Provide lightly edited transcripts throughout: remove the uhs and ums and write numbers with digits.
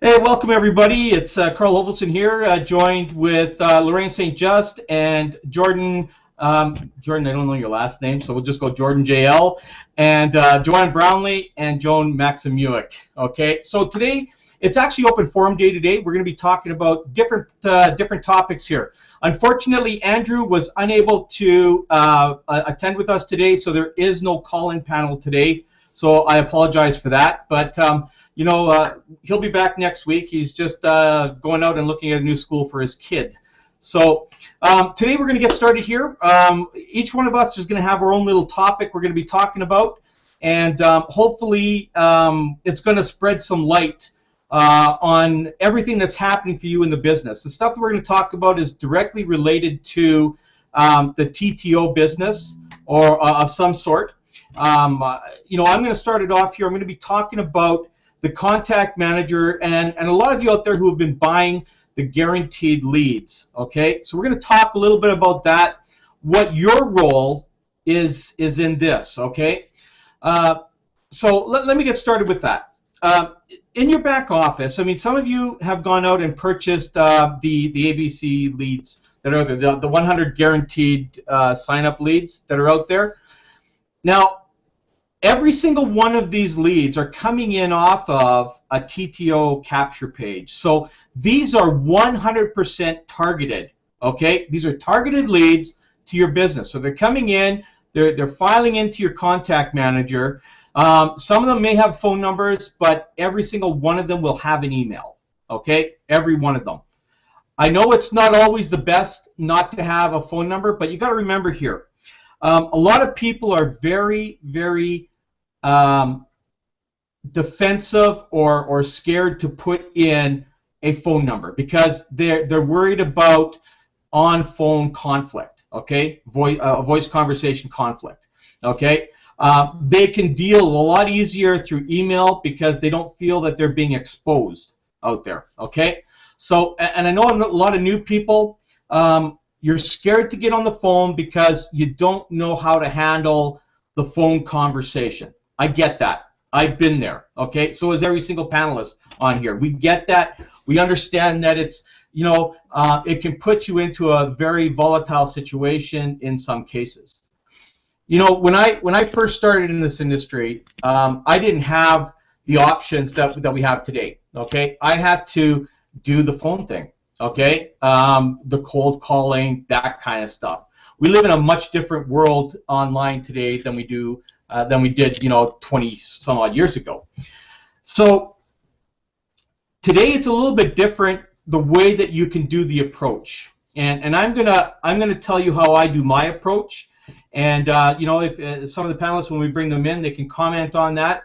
Hey, welcome everybody. It's Karl here, joined with Lorraine St. Just and Jordan. Jordan, I don't know your last name, so we'll just go Jordan JL, and Joanne Brownlee and Joan Maximuick. Okay, so today it's actually open forum day today. We're going to be talking about different topics here. Unfortunately, Andrew was unable to attend with us today, so there is no call-in panel today. So I apologize for that, but he'll be back next week. He's just going out and looking at a new school for his kid. So today we're going to get started here. Each one of us is going to have our own little topic we're going to be talking about, and hopefully it's going to spread some light on everything that's happening for you in the business. The stuff that we're going to talk about is directly related to the TTO business or of some sort. I'm going to start it off here. I'm going to be talking about the contact manager and a lot of you out there who have been buying the guaranteed leads. Okay, so we're going to talk a little bit about that, what your role is in this. Okay, so let me get started with that. In your back office, I mean, some of you have gone out and purchased the ABC leads that are there, the 100 guaranteed sign-up leads that are out there. Now, every single one of these leads are coming in off of a TTO capture page. So these are 100% targeted, okay? These are targeted leads to your business. So they're coming in, they're filing into your contact manager. Some of them may have phone numbers, but every single one of them will have an email, okay? Every one of them. I know it's not always the best not to have a phone number, but you got to remember here, a lot of people are very, very defensive or scared to put in a phone number because they're worried about on-phone conflict, okay, voice conversation conflict, okay. They can deal a lot easier through email because they don't feel that they're being exposed out there, okay. So, and I know a lot of new people, you're scared to get on the phone because you don't know how to handle the phone conversation. I get that. I've been there, okay? So is every single panelist on here. We get that. We understand that it's, it can put you into a very volatile situation in some cases. When I first started in this industry, I didn't have the options that we have today, okay? I had to do the phone thing, okay? The cold calling, that kind of stuff. We live in a much different world online today than we did, 20 some odd years ago. So today it's a little bit different the way that you can do the approach, and I'm gonna tell you how I do my approach, and if some of the panelists, when we bring them in, they can comment on that.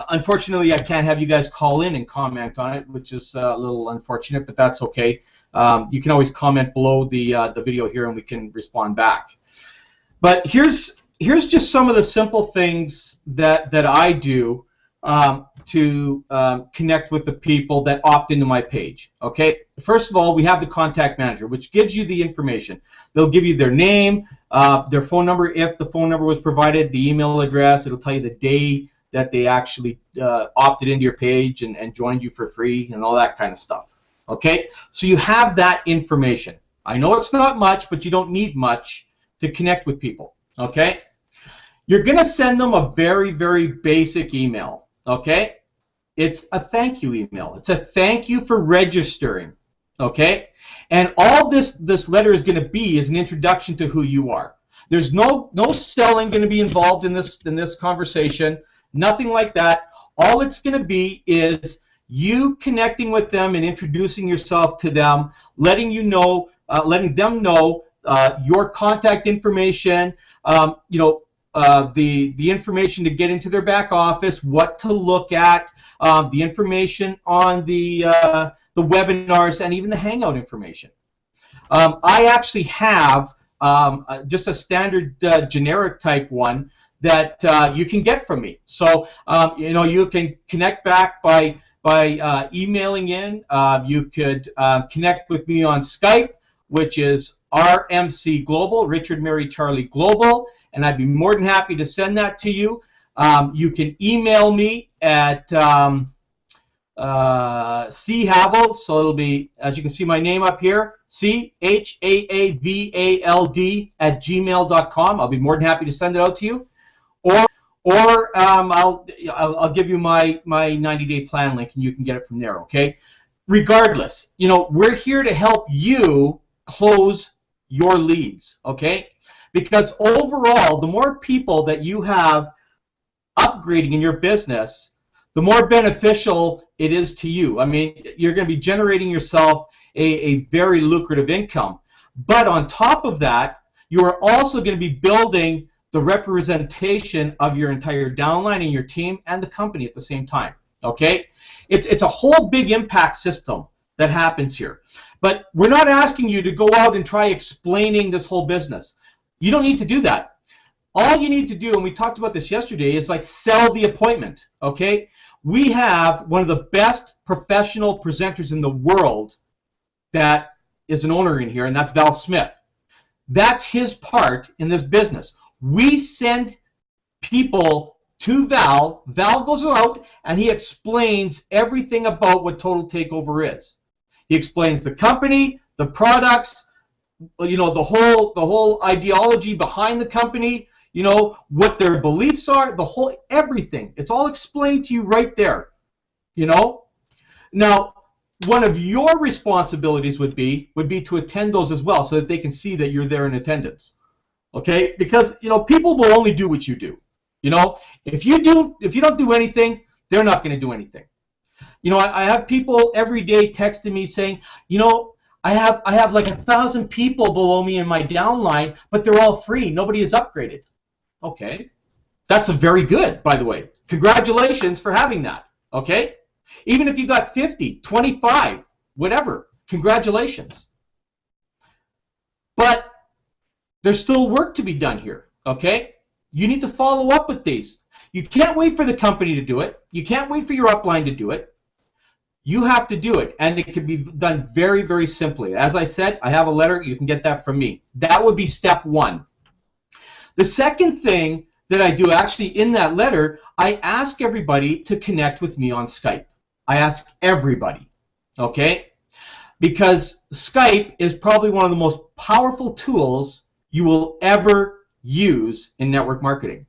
Unfortunately, I can't have you guys call in and comment on it, which is a little unfortunate, but that's okay. You can always comment below the video here, and we can respond back. But here's just some of the simple things that I do to connect with the people that opt into my page. Okay. First of all, we have the contact manager, which gives you the information. They'll give you their name, their phone number if the phone number was provided, the email address. It'll tell you the day that they actually opted into your page and joined you for free and all that kind of stuff. Okay. So you have that information. I know it's not much, but you don't need much to connect with people. Okay. You're going to send them a very, very basic email, okay? It's a thank you email. It's a thank you for registering, okay? And all this letter is going to be is an introduction to who you are. There's no selling going to be involved in this conversation, nothing like that. All it's going to be is you connecting with them and introducing yourself to them, letting them know your contact information, the information to get into their back office, what to look at, the information on the webinars, and even the Hangout information. I actually have just a standard generic type one that you can get from me. So you can connect back by emailing in. You could connect with me on Skype, which is RMC Global, Richard Mary Charlie Global, and I'd be more than happy to send that to you. You can email me at C Havald, so it'll be, as you can see my name up here, CHAAVALD@gmail.com. I'll be more than happy to send it out to you. Or I'll give you my 90-day plan link, and you can get it from there. Okay. Regardless, we're here to help you close your leads. Okay. Because overall, the more people that you have upgrading in your business, the more beneficial it is to you. I mean, you're going to be generating yourself a very lucrative income. But on top of that, you are also going to be building the representation of your entire downline and your team and the company at the same time. Okay? It's a whole big impact system that happens here. But we're not asking you to go out and try explaining this whole business. You don't need to do that. All you need to do, and we talked about this yesterday, is like sell the appointment. Okay? We have one of the best professional presenters in the world that is an owner in here, and that's Val Smith. That's his part in this business. We send people to Val. Val goes out and he explains everything about what Total Takeover is. He explains the company, the products, the whole ideology behind the company, what their beliefs are, everything. It's all explained to you right there. Now, one of your responsibilities would be to attend those as well, so that they can see that you're there in attendance. Okay? Because people will only do what you do. If you don't do anything, they're not going to do anything. I have people every day texting me saying, I have like 1,000 people below me in my downline, but they're all free. Nobody is upgraded. Okay, that's a very good, by the way. Congratulations for having that. Okay, even if you got 50, 25, whatever, congratulations. But there's still work to be done here. Okay, you need to follow up with these. You can't wait for the company to do it. You can't wait for your upline to do it. You have to do it, and it can be done very, very simply. As I said, I have a letter. You can get that from me. That would be step one. The second thing that I do, actually in that letter, I ask everybody to connect with me on Skype. I ask everybody, okay? Because Skype is probably one of the most powerful tools you will ever use in network marketing.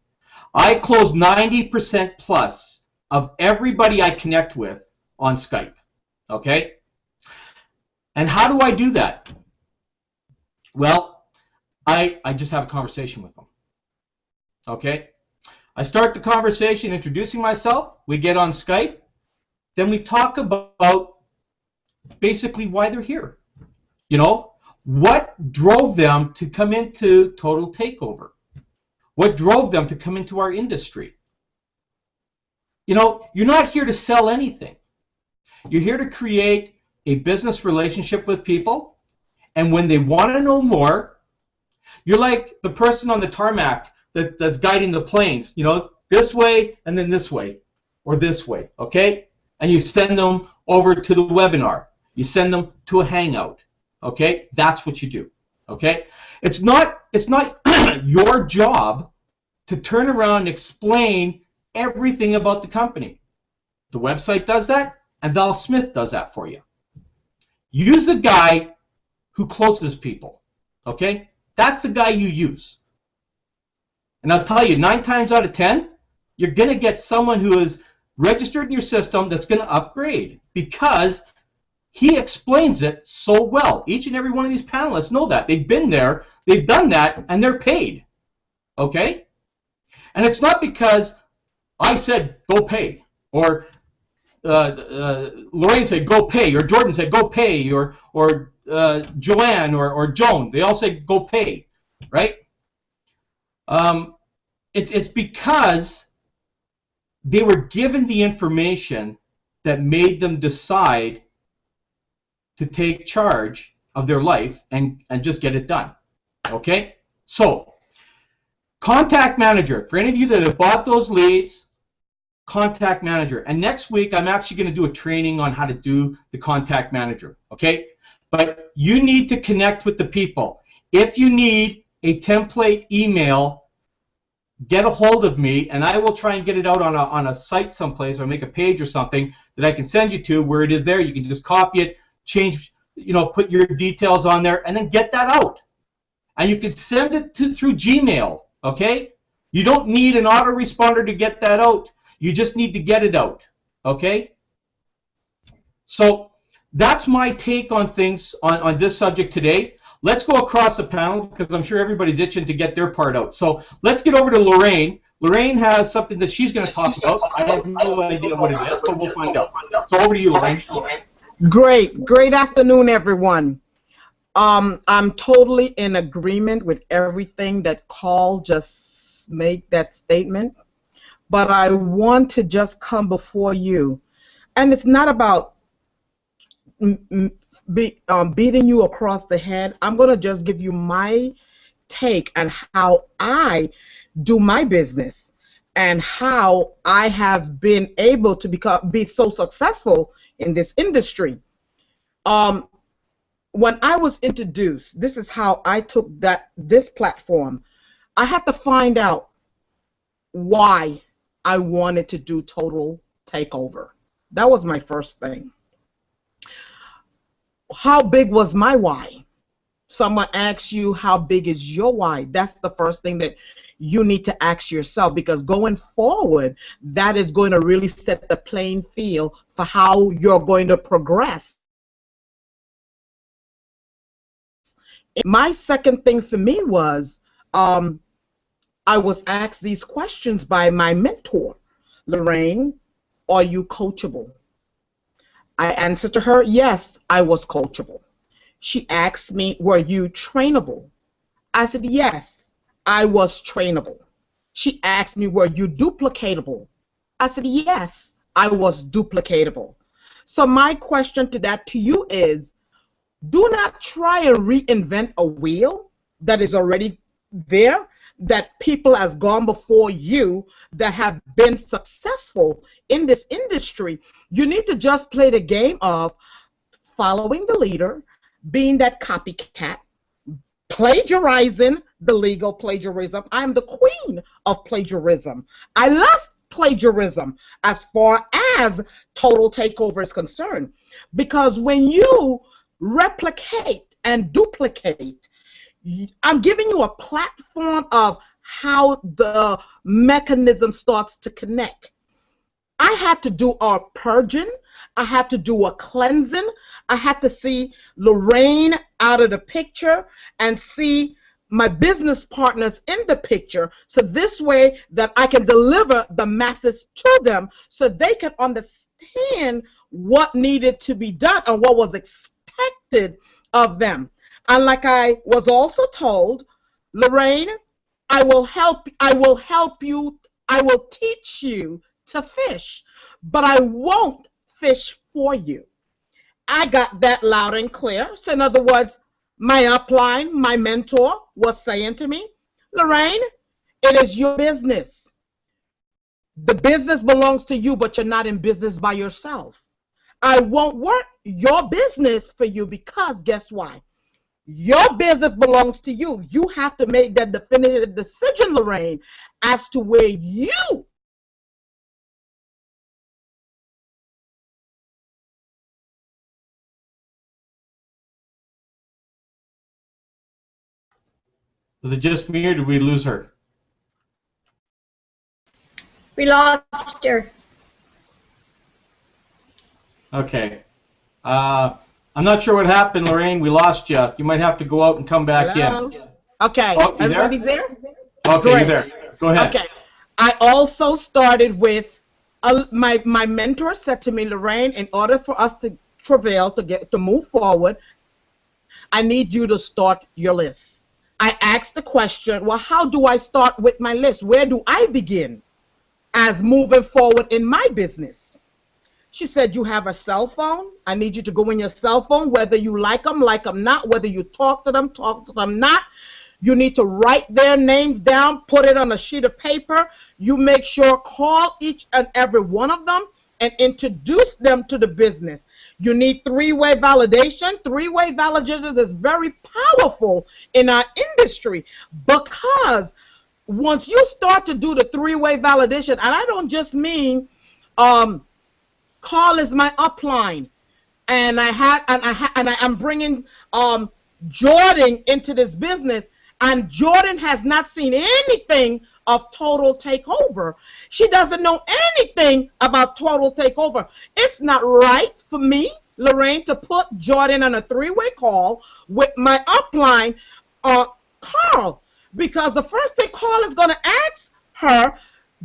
I close 90% plus of everybody I connect with on Skype, okay? And how do I do that? Well, I just have a conversation with them, okay? I start the conversation introducing myself. We get on Skype. Then we talk about basically why they're here. What drove them to come into Total Takeover? What drove them to come into our industry? You're not here to sell anything. You're here to create a business relationship with people, and when they want to know more, you're like the person on the tarmac that's guiding the planes, this way and then this way, or this way, okay? And you send them over to the webinar. You send them to a hangout, okay? That's what you do, okay? It's not your job to turn around and explain everything about the company. The website does that, and Val Smith does that for you. Use the guy who closes people, okay? That's the guy you use. And I'll tell you, 9 times out of 10, you're going to get someone who is registered in your system that's going to upgrade, because he explains it so well. Each and every one of these panelists know that. They've been there, they've done that, and they're paid, okay? And it's not because I said, go pay, or Lorraine said, go pay, or Jordan said, go pay, or Joanne or Joan. They all say, go pay, right? It's because they were given the information that made them decide to take charge of their life and just get it done, okay? So, Contact Manager. For any of you that have bought those leads, Contact Manager. And next week, I'm actually going to do a training on how to do the Contact Manager, okay? But you need to connect with the people. If you need a template email, get a hold of me, and I will try and get it out on a site someplace, or make a page or something that I can send you to, where it is there. You can just copy it, change, put your details on there, and then get that out. And you can send it through Gmail, okay? You don't need an autoresponder to get that out. You just need to get it out, okay? So that's my take on things on this subject today. Let's go across the panel, because I'm sure everybody's itching to get their part out. So let's get over to Lorraine. Lorraine has something that she's going to talk about. I have no idea what it is, but we'll find out. So over to you, Lorraine. Great afternoon, everyone. I'm totally in agreement with everything that Karl just made that statement, but I want to just come before you, and it's not about beating you across the head. I'm going to just give you my take on how I do my business and how I have been able to be so successful in this industry. When I was introduced, this is how I took this platform. I had to find out why I wanted to do Total Takeover. That was my first thing. How big was my why? Someone asks you, how big is your why? That's the first thing that you need to ask yourself, because going forward, that is going to really set the playing field for how you're going to progress. My second thing for me was I was asked these questions by my mentor, Lorraine, are you coachable? I answered to her, yes, I was coachable. She asked me, were you trainable? I said, yes, I was trainable. She asked me, were you duplicatable? I said, yes, I was duplicatable. So my question to you is, do not try and reinvent a wheel that is already there, that people has gone before you that have been successful in this industry. You need to just play the game of following the leader, being that copycat, plagiarizing the legal plagiarism. I'm the queen of plagiarism. I love plagiarism as far as Total Takeover is concerned, because when you replicate and duplicate, I'm giving you a platform of how the mechanism starts to connect. I had to do a purging. I had to do a cleansing. I had to see Lorraine out of the picture and see my business partners in the picture, so this way that I can deliver the masses to them so they can understand what needed to be done and what was expected of them. And like I was also told, Lorraine, I will help you, I will teach you to fish, but I won't fish for you. I got that loud and clear. So in other words, my upline, my mentor, was saying to me, Lorraine, it is your business. The business belongs to you, but you're not in business by yourself. I won't work your business for you, because guess why? Your business belongs to you. You have to make that definitive decision, Lorraine, as to where you Was it just me, or did we lose her? We lost her. Okay. I'm not sure what happened, Lorraine. We lost you. You might have to go out and come back in. Okay. Oh, you Everybody there? Okay, Great. you're there. Go ahead. Okay. I also started with my mentor said to me, Lorraine, in order for us to travail, to move forward, I need you to start your list. I asked the question, well, how do I start with my list? Where do I begin as moving forward in my business? She said, you have a cell phone. I need you to go in your cell phone, whether you like them not, whether you talk to them not. You need to write their names down, put it on a sheet of paper. You make sure, call each and every one of them and introduce them to the business. You need three-way validation. Three-way validation is very powerful in our industry, because once you start to do the three-way validation, and I don't just mean Karl is my upline, and I'm bringing Jordan into this business, and Jordan has not seen anything of Total Takeover. She doesn't know anything about Total Takeover. It's not right for me, Lorraine, to put Jordan on a three-way call with my upline, Karl, because the first thing Karl is going to ask her,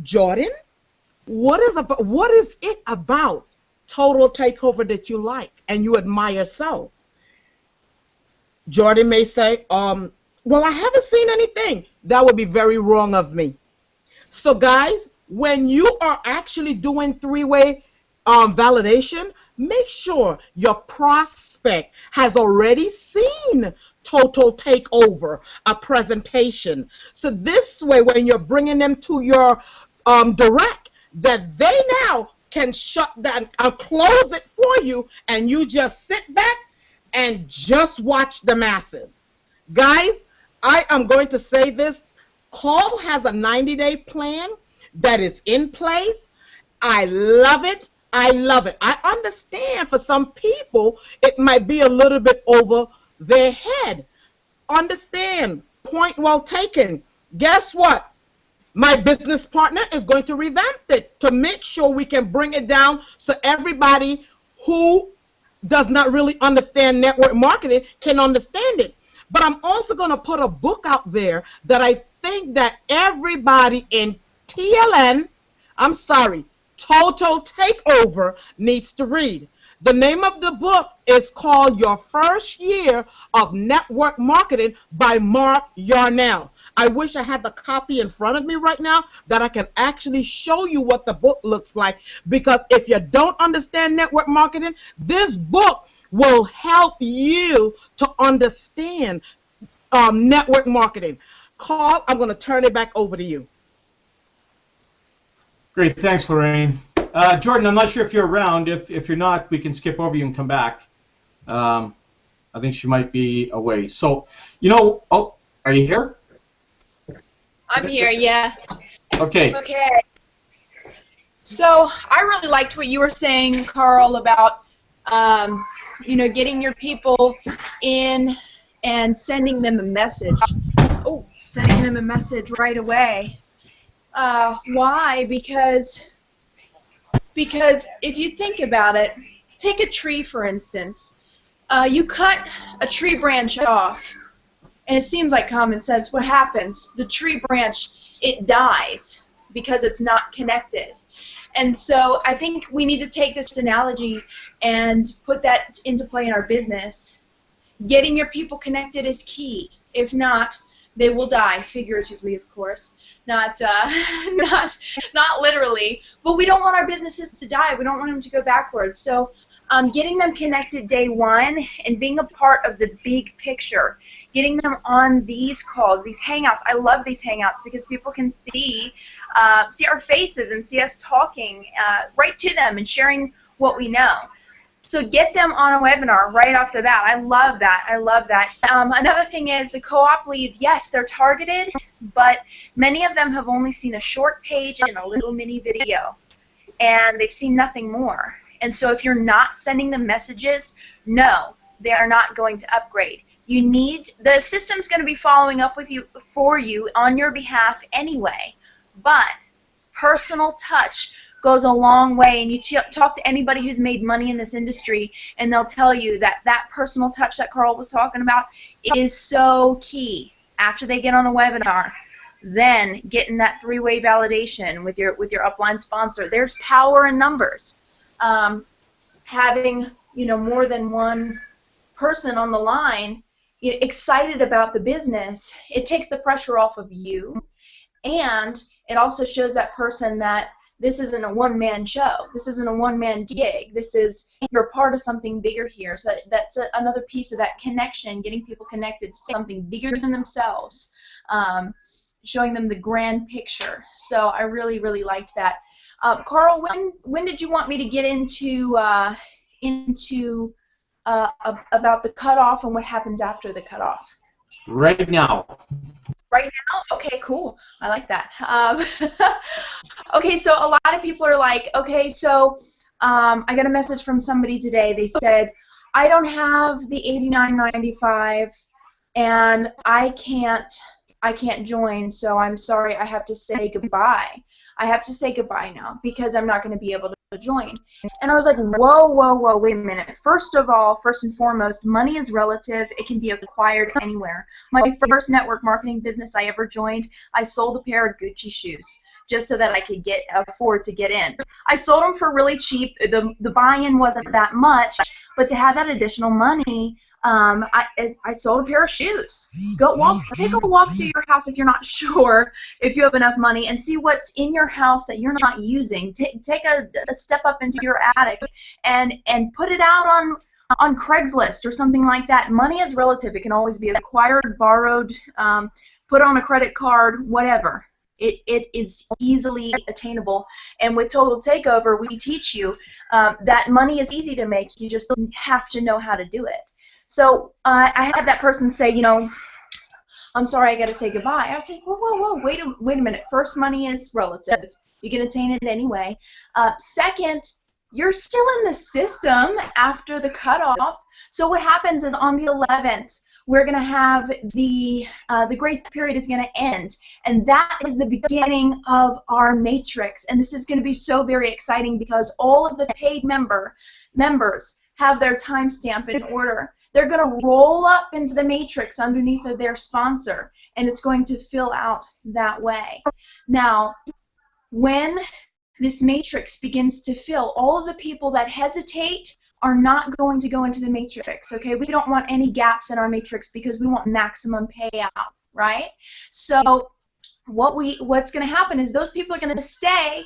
Jordan, what is it about Total Takeover that you like and you admire so? Jordan may say, well, I haven't seen anything. That would be very wrong of me. So guys, when you are actually doing three-way validation, make sure your prospect has already seen Total Takeover, a presentation. So this way, when you're bringing them to your direct, that they now can shut that and close it for you, and you just sit back and just watch the masses. Guys, I am going to say this. Karl has a 90-day plan that is in place. I love it. I love it. I understand for some people it might be a little bit over their head. Understand. Point well taken. Guess what? My business partner is going to revamp it to make sure we can bring it down so everybody who does not really understand network marketing can understand it. But I'm also going to put a book out there that I think that everybody in Total Takeover needs to read. The name of the book is called Your First Year of Network Marketing by Mark Yarnell. I wish I had the copy in front of me right now that I can actually show you what the book looks like, because if you don't understand network marketing, this book will help you to understand network marketing. Karl, I'm going to turn it back over to you. Great, thanks, Lorraine. Jordan, I'm not sure if you're around. If you're not, we can skip over you and come back. I think she might be away. So, oh, are you here? I'm here, yeah. Okay. Okay. So I really liked what you were saying, Karl, about getting your people in and sending them a message. Oh, sending them a message right away. Why? Because if you think about it, take a tree for instance. You cut a tree branch off, and it seems like common sense. What happens? The tree branch, it dies because it's not connected. And so I think we need to take this analogy and put that into play in our business. Getting your people connected is key. If not, they will die, figuratively, of course. Not literally, but we don't want our businesses to die. We don't want them to go backwards. So getting them connected day one and being a part of the big picture, getting them on these calls, these hangouts. I love these hangouts because people can see our faces and see us talking right to them and sharing what we know. So get them on a webinar right off the bat. I love that. I love that. Another thing is the co-op leads, yes, they're targeted, but many of them have only seen a short page and a little mini video, and they've seen nothing more. And so if you're not sending them messages, no, they are not going to upgrade. The system's going to be following up with you for you on your behalf anyway, but personal touch goes a long way, and you talk to anybody who's made money in this industry, and they'll tell you that that personal touch that Karl was talking about is so key. After they get on a webinar, then getting that three-way validation with your upline sponsor. There's power in numbers. Having more than one person on the line excited about the business, it takes the pressure off of you, and it also shows that person that this isn't a one-man show. This isn't a one-man gig. You're part of something bigger here. So that's another piece of that connection, getting people connected to something bigger than themselves, showing them the grand picture. So I really, really liked that. Karl, when did you want me to get into about the cutoff and what happens after the cutoff? Right now. Right now? Okay, cool. I like that. Okay, so a lot of people are like, okay, so I got a message from somebody today. They said, I don't have the 89.95 and I can't join, so I'm sorry, I have to say goodbye. I have to say goodbye now because I'm not going to be able to join. And I was like, whoa, whoa, whoa, wait a minute. First of all, first and foremost, money is relative. It can be acquired anywhere. My first network marketing business I ever joined, I sold a pair of Gucci shoes just so that I could afford to get in. I sold them for really cheap. The buy-in wasn't that much, but to have that additional money, I sold a pair of shoes. Take a walk through your house if you're not sure if you have enough money, and see what's in your house that you're not using. Take a step up into your attic and put it out on Craigslist or something like that. Money is relative. It can always be acquired, borrowed, put on a credit card, whatever. It is easily attainable, and with Total Takeover, we teach you that money is easy to make. You just have to know how to do it. So I had that person say, you know, I'm sorry, I got to say goodbye. I was like, whoa, whoa, whoa, wait a minute. First, money is relative. You can attain it anyway. Second, you're still in the system after the cutoff. So what happens is on the 11th, we're going to have the grace period is going to end, and that is the beginning of our matrix. And this is going to be so very exciting because all of the paid members have their timestamp in order. They're going to roll up into the matrix underneath of their sponsor, and it's going to fill out that way. Now, when this matrix begins to fill, all of the people that hesitate are not going to go into the matrix, okay? We don't want any gaps in our matrix because we want maximum payout, right? So what's going to happen is those people are going to stay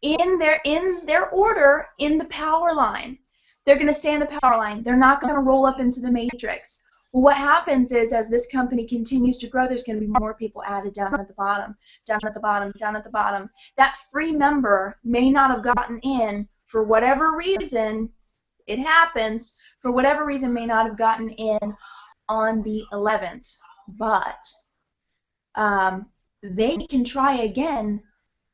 in their order in the power line. They're going to stay in the power line. They're not going to roll up into the matrix. Well, what happens is as this company continues to grow, there's going to be more people added down at the bottom, down at the bottom, down at the bottom. That free member may not have gotten in for whatever reason. It happens. For whatever reason, may not have gotten in on the 11th. But they can try again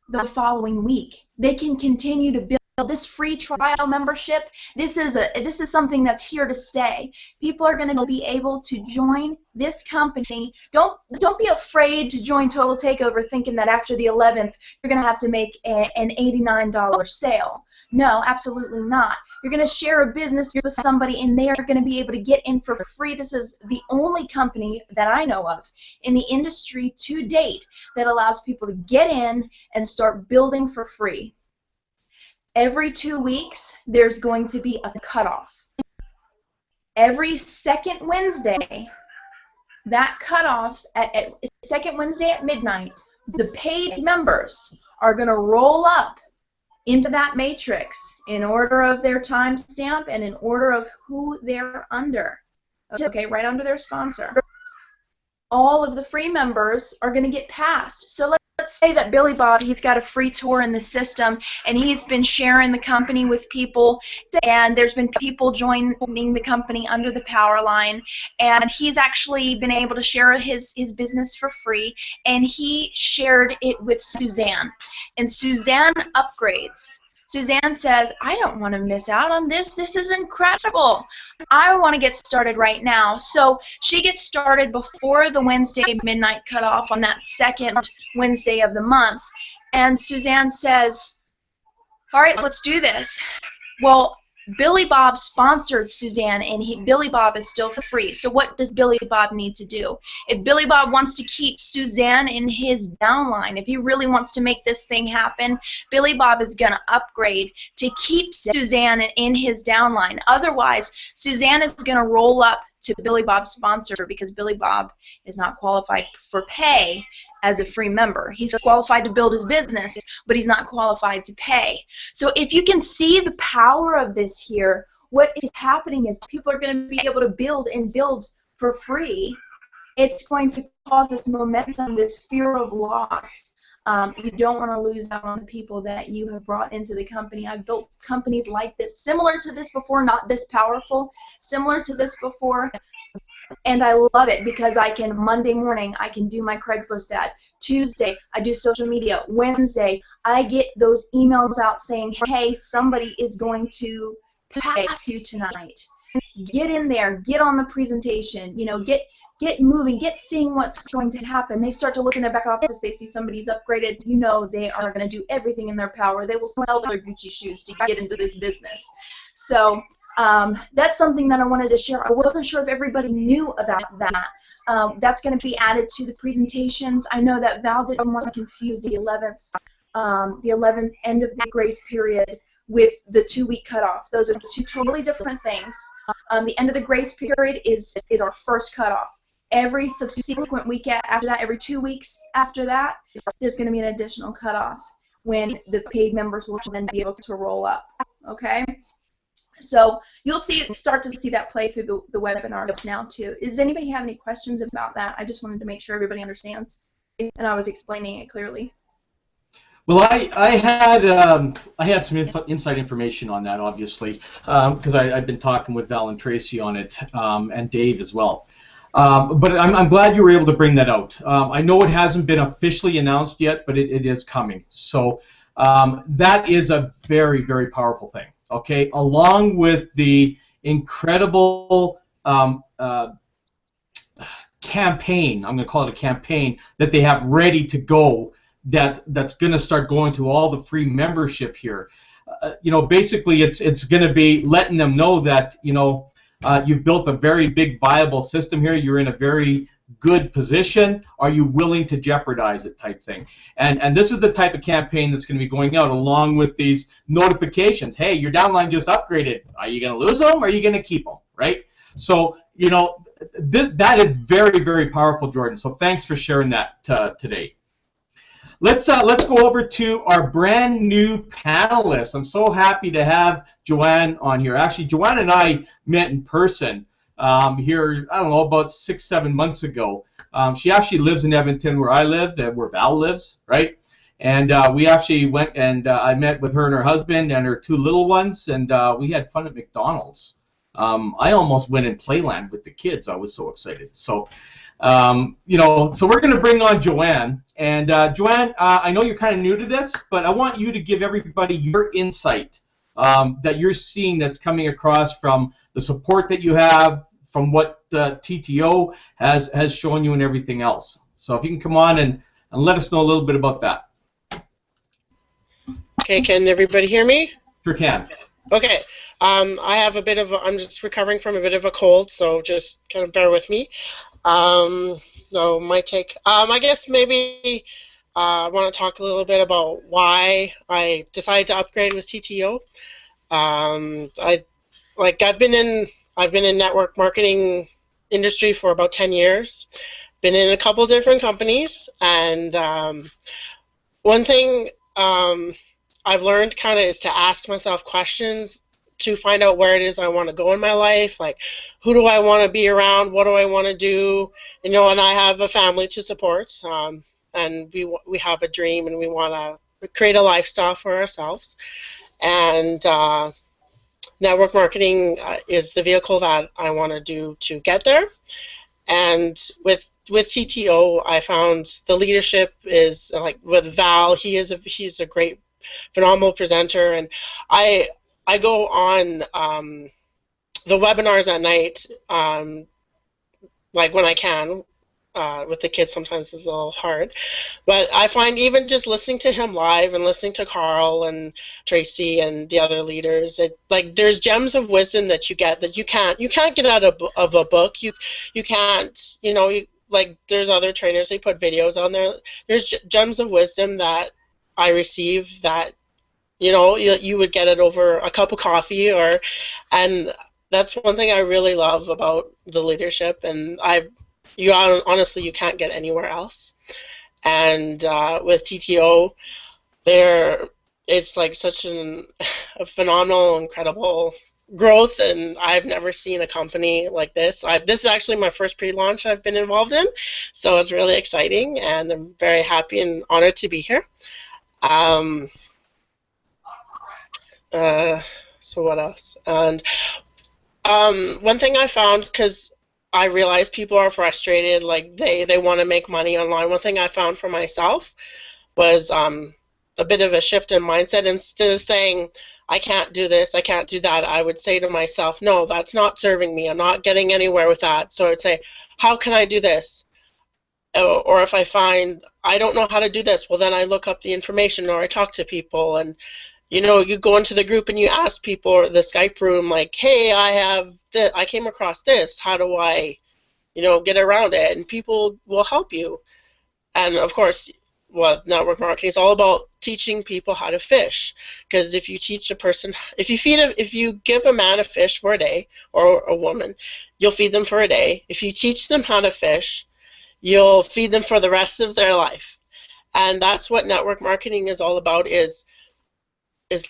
the following week. They can continue to build this free trial membership. This is something that's here to stay. People are going to be able to join this company. Don't be afraid to join Total Takeover thinking that after the 11th you're going to have to make an $89 sale. No, absolutely not. You're going to share a business with somebody and they are going to be able to get in for free. This is the only company that I know of in the industry to date that allows people to get in and start building for free. Every 2 weeks, there's going to be a cutoff. Every second Wednesday, that cutoff, at second Wednesday at midnight, the paid members are going to roll up into that matrix in order of their timestamp and in order of who they're under. Okay, right under their sponsor. All of the free members are going to get passed. So let's say that Billy Bob, he's got a free tour in the system, and he's been sharing the company with people, and there's been people joining the company under the power line, and he's actually been able to share his business for free, and he shared it with Suzanne. And Suzanne upgrades. Suzanne says, I don't want to miss out on this. This is incredible. I want to get started right now. So she gets started before the Wednesday midnight cutoff on that second Wednesday of the month. And Suzanne says, all right, let's do this. Well, Billy Bob sponsored Suzanne, and Billy Bob is still free. So what does Billy Bob need to do? If Billy Bob wants to keep Suzanne in his downline, if he really wants to make this thing happen, Billy Bob is going to upgrade to keep Suzanne in his downline. Otherwise, Suzanne is going to roll up to Billy Bob's sponsor because Billy Bob is not qualified for pay as a free member. He's qualified to build his business, but he's not qualified to pay. So if you can see the power of this here, what is happening is people are going to be able to build and build for free. It's going to cause this momentum, this fear of loss. You don't want to lose out on the people that you have brought into the company. I've built companies like this, similar to this before, not this powerful, similar to this before. And I love it because I can, Monday morning, I can do my Craigslist ad. Tuesday, I do social media. Wednesday, I get those emails out saying, hey, somebody is going to pass you tonight. Get in there, get on the presentation, you know, get moving, get seeing what's going to happen. They start to look in their back office, they see somebody's upgraded, you know they are going to do everything in their power. They will sell their Gucci shoes to get into this business. So that's something that I wanted to share. I wasn't sure if everybody knew about that. That's going to be added to the presentations. I know that Val didn't want to confuse the 11th end of the grace period with the 2-week cutoff. Those are two totally different things. The end of the grace period is our first cutoff. Every subsequent week after that, every 2 weeks after that, there's going to be an additional cutoff when the paid members will then be able to roll up. Okay? So you'll start to see that play through the webinars now too. Does anybody have any questions about that? I just wanted to make sure everybody understands, and I was explaining it clearly. Well, I had some inside information on that, obviously, because I've been talking with Val and Tracy on it, and Dave as well. But I'm glad you were able to bring that out. I know it hasn't been officially announced yet, but it is coming. So that is a very, very powerful thing. Okay, along with the incredible campaign, I'm going to call it a campaign, that they have ready to go. That's going to start going to all the free membership here. You know, basically, it's going to be letting them know that, you know, you've built a very big, viable system here. You're in a very good position. Are you willing to jeopardize it, type thing? And this is the type of campaign that's going to be going out along with these notifications. Hey, your downline just upgraded. Are you going to lose them? Or are you going to keep them? Right? So, you know, that is very, very powerful, Jordan. So thanks for sharing that today. Let's go over to our brand new panelists. I'm so happy to have Joanne on here. Actually, Joanne and I met in person here, I don't know, about 6-7 months ago. She actually lives in Edmonton, where I live, where Val lives, right? And we actually went and I met with her and her husband and her 2 little ones, and we had fun at McDonald's. I almost went in Playland with the kids. I was so excited. So. You know, so we're going to bring on Joanne. And Joanne, I know you're kind of new to this, but I want you to give everybody your insight that you're seeing that's coming across from the support that you have, from what TTO has shown you and everything else. So if you can come on and let us know a little bit about that. Okay, can everybody hear me? Sure can. Okay. I have a bit of I'm just recovering from a bit of a cold, so just kind of bear with me. So my take, I guess maybe I want to talk a little bit about why I decided to upgrade with TTO. I've been in network marketing industry for about 10 years. Been in a couple different companies, and one thing I've learned kind of is to ask myself questions to find out where it is I want to go in my life, like who do I want to be around, what do I want to do, you know, and I have a family to support, and we have a dream and we want to create a lifestyle for ourselves, and network marketing is the vehicle that I want to do to get there. And with TTO, I found the leadership is like with Val. He's a great, phenomenal presenter, and I go on the webinars at night, like when I can. With the kids sometimes it's a little hard, but I find even just listening to him live and listening to Karl and Tracy and the other leaders, like there's gems of wisdom that you get that you can't get out of a book. You can't, you know, like there's other trainers, they put videos on there. There's gems of wisdom that I receive that, you know, you would get it over a cup of coffee, and that's one thing I really love about the leadership, and honestly, you can't get anywhere else. And with TTO, it's like such a phenomenal, incredible growth, and I've never seen a company like this. This is actually my first pre-launch I've been involved in, so it's really exciting, and I'm very happy and honored to be here. So what else? And one thing I found, because I realize people are frustrated, like they want to make money online. One thing I found for myself was a bit of a shift in mindset. Instead of saying, I can't do this, I can't do that, I would say to myself, no, that's not serving me. I'm not getting anywhere with that. So I'd say, how can I do this? Or if I find I don't know how to do this, well, then I look up the information or I talk to people. And, you know, you go into the group and you ask people, or the Skype room, like, hey, I came across this. How do I, you know, get around it? And people will help you. And of course, well, network marketing is all about teaching people how to fish. Because if you teach a person, if you give a man a fish for a day, or a woman, you'll feed them for a day. If you teach them how to fish, you'll feed them for the rest of their life. And that's what network marketing is all about, is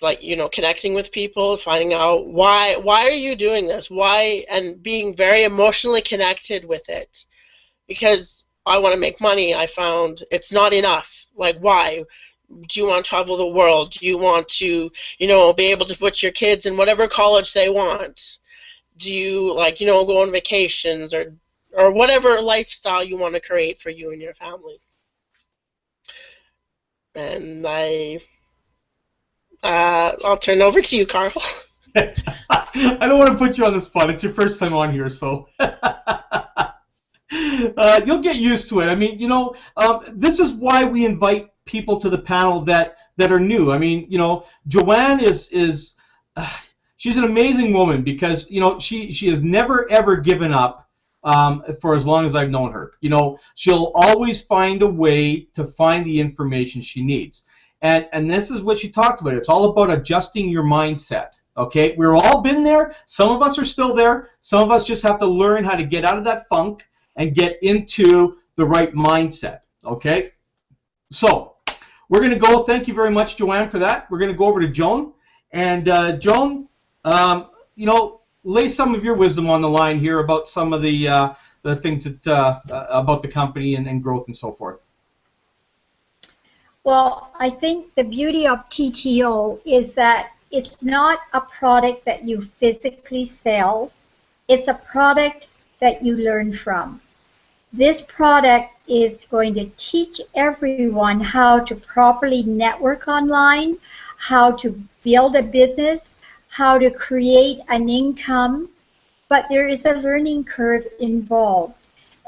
like, you know, connecting with people, finding out why are you doing this, why, and being very emotionally connected with it. Because I want to make money, I found it's not enough. Like, why? Do you want to travel the world? Do you want to, you know, be able to put your kids in whatever college they want? Do you, like, you know, go on vacations, or whatever lifestyle you want to create for you and your family? And I'll turn over to you, Karl. I don't want to put you on the spot. It's your first time on here, so you'll get used to it. I mean, you know, this is why we invite people to the panel that are new. I mean, you know, Joanne is she's an amazing woman, because, you know, she has never ever given up for as long as I've known her. You know, she'll always find a way to find the information she needs. And this is what she talked about. It's all about adjusting your mindset. Okay, we've all been there. Some of us are still there. Some of us just have to learn how to get out of that funk and get into the right mindset. Okay, so we're going to go. Thank you very much, Joanne, for that. We're going to go over to Joan. And Joan, you know, lay some of your wisdom on the line here about some of the things that about the company and growth and so forth. Well, I think the beauty of TTO is that it's not a product that you physically sell. It's a product that you learn from. This product is going to teach everyone how to properly network online, how to build a business, how to create an income, but there is a learning curve involved.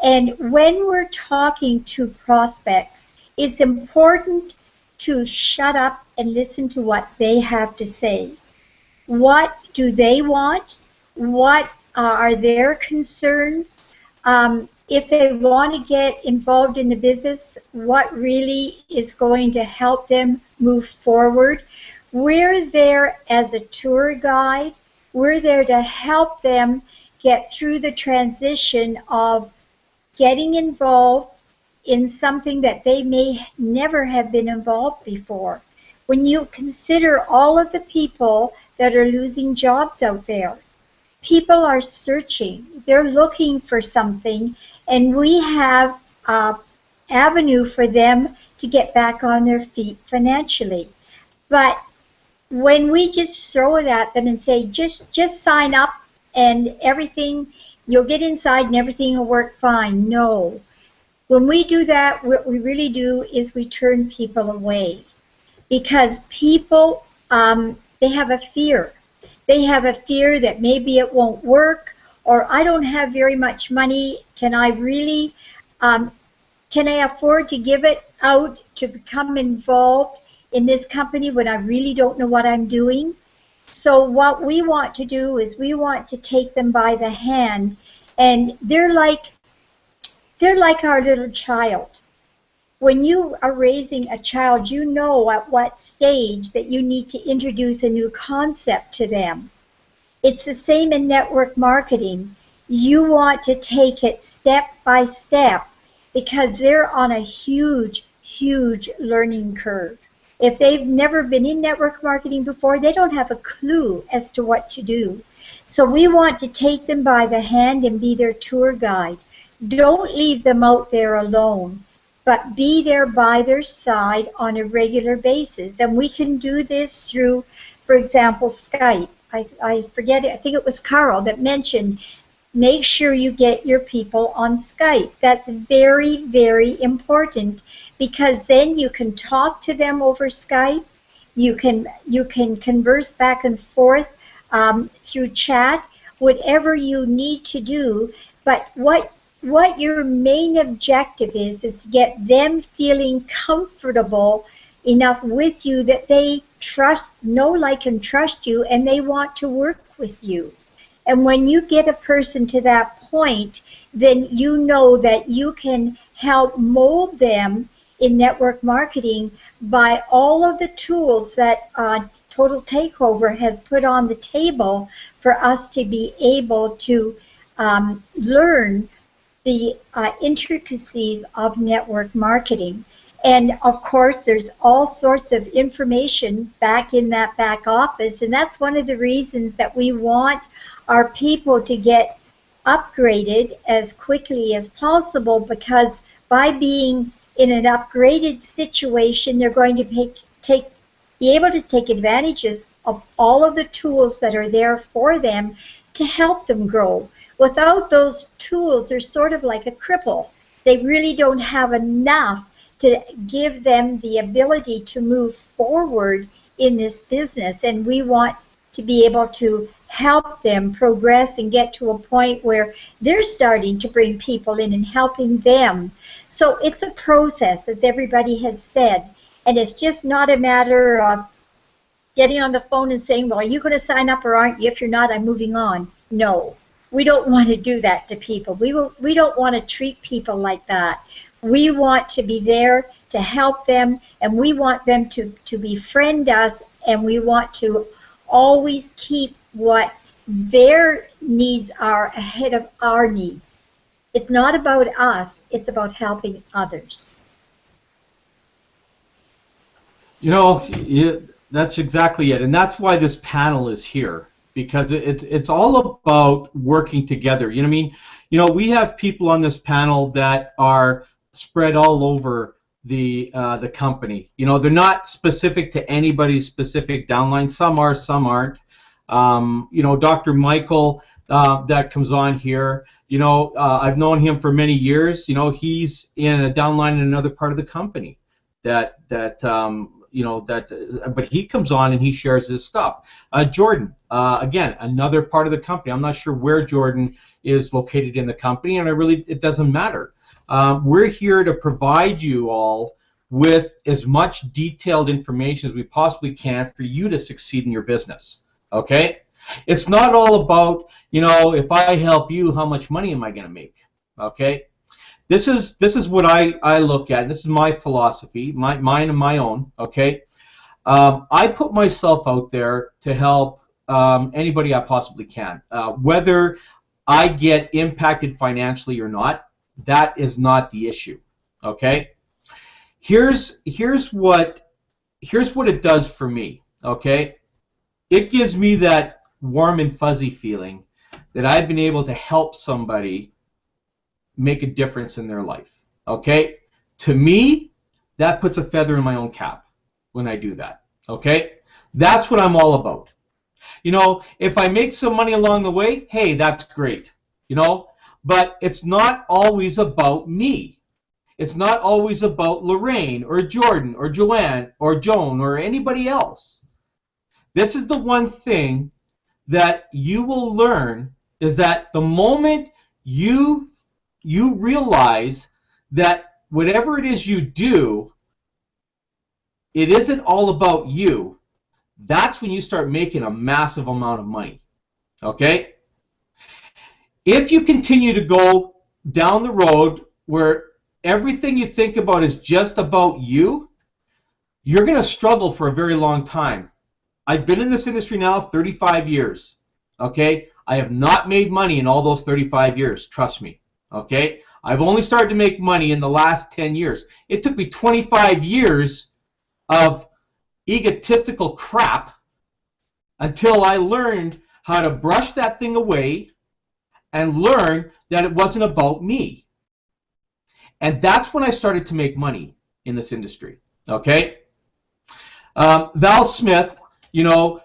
And when we're talking to prospects, it's important to shut up and listen to what they have to say. What do they want? What are their concerns? If they want to get involved in the business, what really is going to help them move forward? We're there as a tour guide. We're there to help them get through the transition of getting involved in something that they may never have been involved before. When you consider all of the people that are losing jobs out there, people are searching, they're looking for something, and we have an avenue for them to get back on their feet financially. But when we just throw it at them and say, just sign up and everything, you'll get inside and everything will work fine. No. When we do that, what we really do is we turn people away, because people, they have a fear. They have a fear that maybe it won't work, or I don't have very much money. Can I really, can I afford to give it out to become involved in this company when I really don't know what I'm doing? So what we want to do is we want to take them by the hand, and they're like our little child. When you are raising a child, you know at what stage that you need to introduce a new concept to them. It's the same in network marketing. You want to take it step by step, because they're on a huge, huge learning curve. If they've never been in network marketing before, they don't have a clue as to what to do. So we want to take them by the hand and be their tour guide. Don't leave them out there alone, but be there by their side on a regular basis. And we can do this through, for example, Skype. I forget it, I think it was Karl that mentioned Make sure you get your people on Skype. That's very, very important, because then you can talk to them over Skype. You can converse back and forth through chat, whatever you need to do. But what your main objective is to get them feeling comfortable enough with you that they know, like, and trust you, and they want to work with you. And when you get a person to that point, then you know that you can help mold them in network marketing by all of the tools that Total Takeover has put on the table for us to be able to learn the intricacies of network marketing. And of course, there's all sorts of information back in that back office, and that's one of the reasons that we want our people to get upgraded as quickly as possible, because by being in an upgraded situation, they're going to be able to take advantages of all of the tools that are there for them to help them grow. Without those tools, they're sort of like a cripple. They really don't have enough to give them the ability to move forward in this business, and we want to be able to help them progress and get to a point where they're starting to bring people in and helping them. So it's a process, as everybody has said, and it's just not a matter of getting on the phone and saying, well, are you going to sign up or aren't you? If you're not, I'm moving on. No, we don't want to do that to people. We don't want to treat people like that. We want to be there to help them, and we want them to befriend us, and we want to always keep what their needs are ahead of our needs. It's not about us, it's about helping others. You know, that's exactly it, and that's why this panel is here, because it's all about working together. You know what I mean? You know, we have people on this panel that are spread all over the company. You know, they're not specific to anybody's specific downline. Some are, some aren't. You know, Dr. Michael that comes on here, you know, I've known him for many years. You know, he's in a downline in another part of the company you know, but he comes on and he shares his stuff. Jordan, again, another part of the company. I'm not sure where Jordan is located in the company, and it doesn't matter. We're here to provide you all with as much detailed information as we possibly can for you to succeed in your business. Okay? It's not all about, you know, if I help you, how much money am I going to make? Okay? This is what I look at. This is my philosophy, mine and my own. Okay? I put myself out there to help anybody I possibly can. Whether I get impacted financially or not, that is not the issue. Okay? Here's what it does for me. Okay? It gives me that warm and fuzzy feeling that I've been able to help somebody make a difference in their life. Okay? To me, that puts a feather in my own cap when I do that. Okay? That's what I'm all about. You know, if I make some money along the way, hey, that's great. You know, but it's not always about me. It's not always about Lorraine or Jordan or Joanne or Joan or anybody else. This is the one thing that you will learn, is that the moment you realize that whatever it is you do, it isn't all about you, that's when you start making a massive amount of money. Okay? If you continue to go down the road where everything you think about is just about you, you're going to struggle for a very long time. I've been in this industry now 35 years. Okay? I have not made money in all those 35 years, trust me. Okay? I've only started to make money in the last 10 years. It took me 25 years of egotistical crap until I learned how to brush that thing away and learn that it wasn't about me. And that's when I started to make money in this industry. Okay? Val Smith, you know,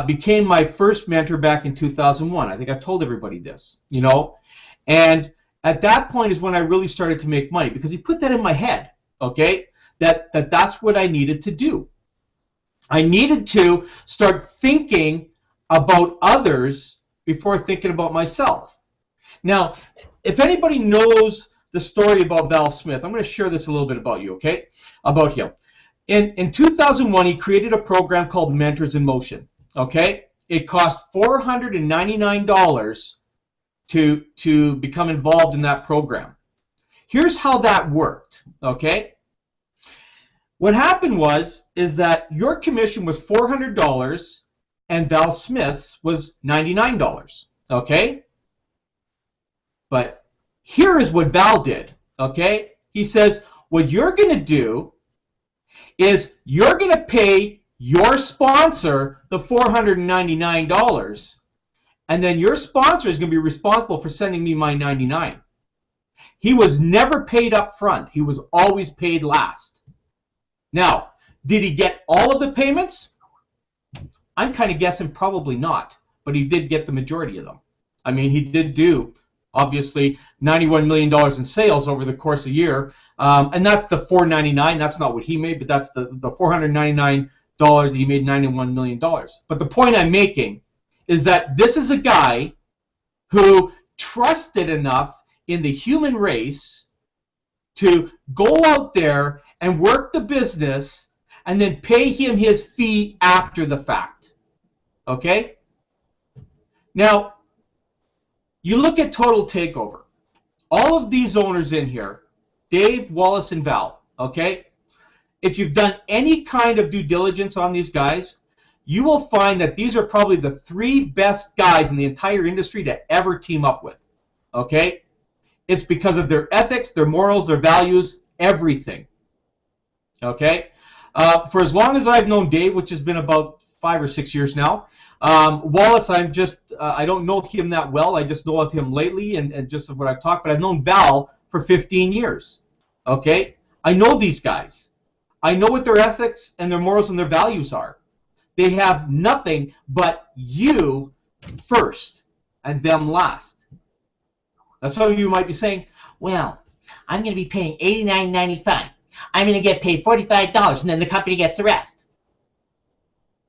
became my first mentor back in 2001. I think I've told everybody this, you know. And at that point is when I really started to make money, because he put that in my head, okay, that's what I needed to do. I needed to start thinking about others before thinking about myself. Now, if anybody knows the story about Val Smith, I'm going to share this a little bit about you, okay, about him. In 2001, he created a program called Mentors in Motion, okay? It cost $499 to become involved in that program. Here's how that worked, okay? What happened is that your commission was $400 and Val Smith's was $99, okay? But here is what Val did, okay? He says, what you're going to do is you're going to pay your sponsor the $499, and then your sponsor is going to be responsible for sending me my $99. He was never paid up front. He was always paid last. Now, did he get all of the payments? I'm kind of guessing probably not, but he did get the majority of them. I mean, he did do, obviously, $91 million in sales over the course of a year, and that's the $499. That's not what he made, but that's the $499 that he made $91 million. But the point I'm making is that this is a guy who trusted enough in the human race to go out there and work the business and then pay him his fee after the fact. Okay? Now, you look at Total Takeover. All of these owners in here, Dave, Wallace, and Val, okay? If you've done any kind of due diligence on these guys, you will find that these are probably the 3 best guys in the entire industry to ever team up with, okay? It's because of their ethics, their morals, their values, everything, okay? For as long as I've known Dave, which has been about 5 or 6 years now, Wallace, I don't know him that well. I just know of him lately and just of what I've talked, but I've known Val for 15 years, okay? I know these guys. I know what their ethics and their morals and their values are. They have nothing but you first and them last. Now, some of you might be saying, well, I'm going to be paying $89.95. I'm going to get paid $45, and then the company gets the rest.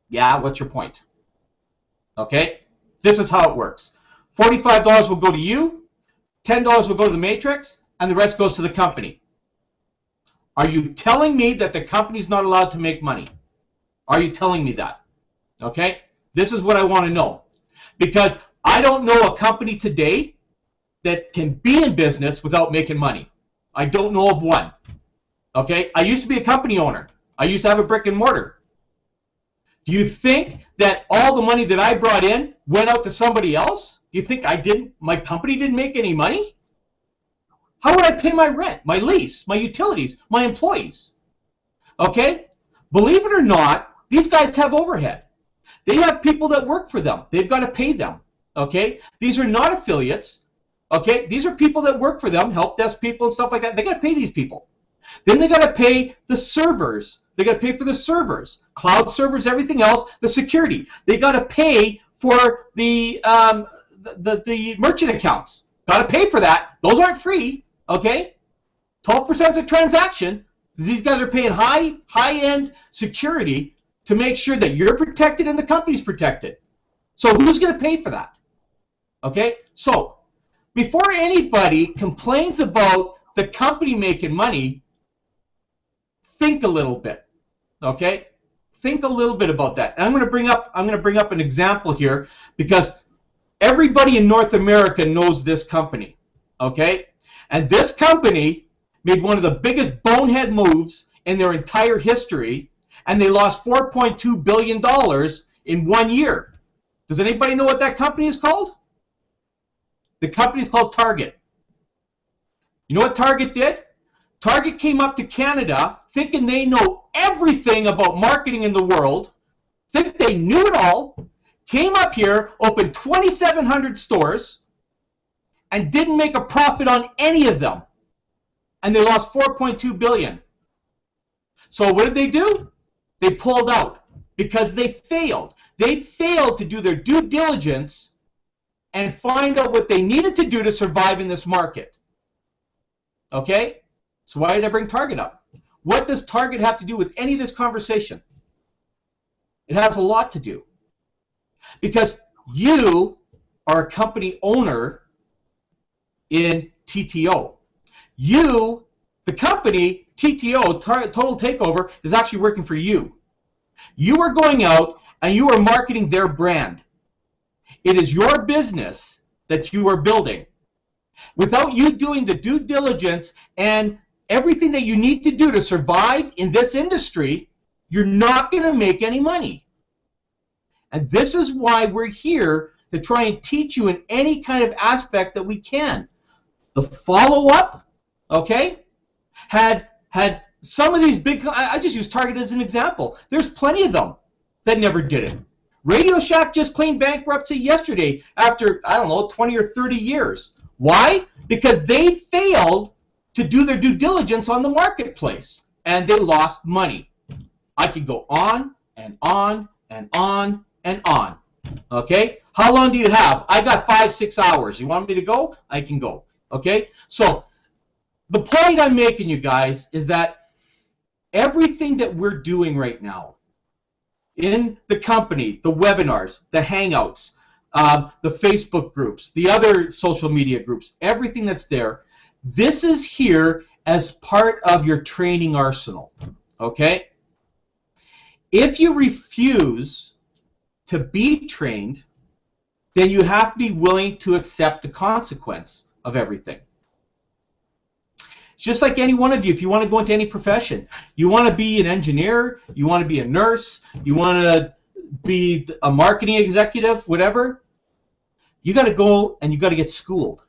Yeah, what's your point? Okay? This is how it works. $45 will go to you, $10 will go to the matrix, and the rest goes to the company. Are you telling me that the company's not allowed to make money? Are you telling me that? Okay? This is what I want to know. Because I don't know a company today that can be in business without making money. I don't know of one. Okay? I used to be a company owner. I used to have a brick and mortar. Do you think that all the money that I brought in went out to somebody else? Do you think my company didn't make any money? How would I pay my rent, my lease, my utilities, my employees? Okay? Believe it or not, these guys have overhead. They have people that work for them. They've got to pay them. Okay? These are not affiliates. Okay? These are people that work for them, help desk people and stuff like that. They got to pay these people. Then they got to pay the servers. They got to pay for the servers, cloud servers, everything else, the security. They got to pay for the merchant accounts. Got to pay for that. Those aren't free. Okay? 12% is a transaction. These guys are paying high-end security to make sure that you're protected and the company's protected. So who's going to pay for that? Okay? So before anybody complains about the company making money, think a little bit. Okay? Think a little bit about that. And I'm going to bring up an example here because everybody in North America knows this company. Okay? And this company made one of the biggest bonehead moves in their entire history, and they lost $4.2 billion in 1 year. Does anybody know what that company is called? The company is called Target. You know what Target did? Target came up to Canada thinking they know everything about marketing in the world, think they knew it all, came up here, opened 2,700 stores, and didn't make a profit on any of them. And they lost $4.2 billion. So what did they do? They pulled out because they failed. They failed to do their due diligence and find out what they needed to do to survive in this market. Okay? So why did I bring Target up? What does Target have to do with any of this conversation? It has a lot to do. Because you are a company owner in TTO. You, the company, TTO, Total Takeover, is actually working for you. You are going out and you are marketing their brand. It is your business that you are building. Without you doing the due diligence and everything that you need to do to survive in this industry, you're not going to make any money. And this is why we're here to try and teach you in any kind of aspect that we can. The follow-up, okay, had some of these big, I just use Target as an example. There's plenty of them that never did it. Radio Shack just claimed bankruptcy yesterday after, I don't know, 20 or 30 years. Why? Because they failed to do their due diligence on the marketplace, and they lost money. I could go on and on and on and on. Okay? How long do you have? I got 5-6 hours. You want me to go? I can go. Okay? So the point I'm making, you guys, is that everything that we're doing right now in the company, the webinars, the hangouts, the Facebook groups, the other social media groups, everything that's there, this is here as part of your training arsenal. Okay? If you refuse to be trained, then you have to be willing to accept the consequence of everything. It's just like any one of you, if you want to go into any profession, you want to be an engineer, you want to be a nurse, you want to be a marketing executive, whatever, you got to go and you got to get schooled.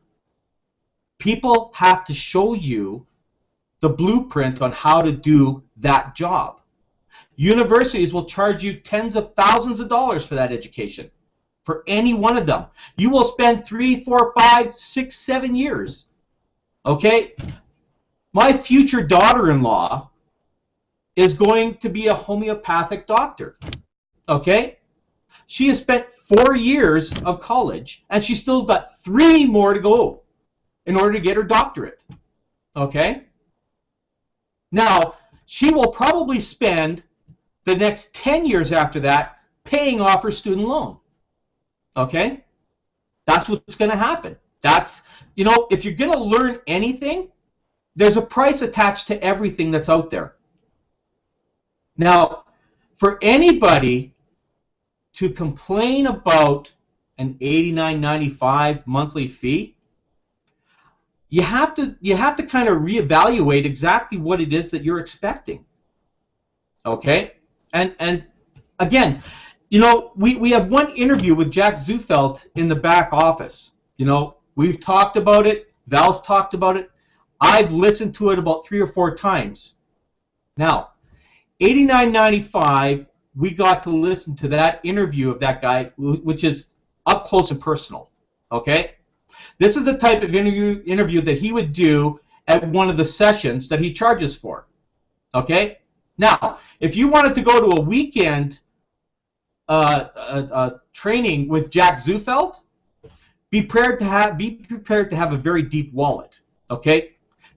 People have to show you the blueprint on how to do that job. Universities will charge you tens of thousands of dollars for that education, for any one of them. You will spend 3, 4, 5, 6, 7 years. Okay? My future daughter-in-law is going to be a homeopathic doctor. Okay? She has spent 4 years of college, and she's still got 3 more to go in order to get her doctorate. Okay? Now, she will probably spend the next 10 years after that paying off her student loan. Okay? That's what's going to happen. That's, you know, if you're going to learn anything, there's a price attached to everything that's out there. Now, for anybody to complain about an $89.95 monthly fee, you have to kind of reevaluate exactly what it is that you're expecting. Okay? And again, you know, we have one interview with Jack Zootfelt in the back office. You know, we've talked about it. Val's talked about it. I've listened to it about 3 or 4 times. Now, $89.95, we got to listen to that interview of that guy, which is up close and personal. Okay? This is the type of interview that he would do at one of the sessions that he charges for. Okay? Now, if you wanted to go to a weekend training with Jack Zootfelt, be prepared to have a very deep wallet. Okay?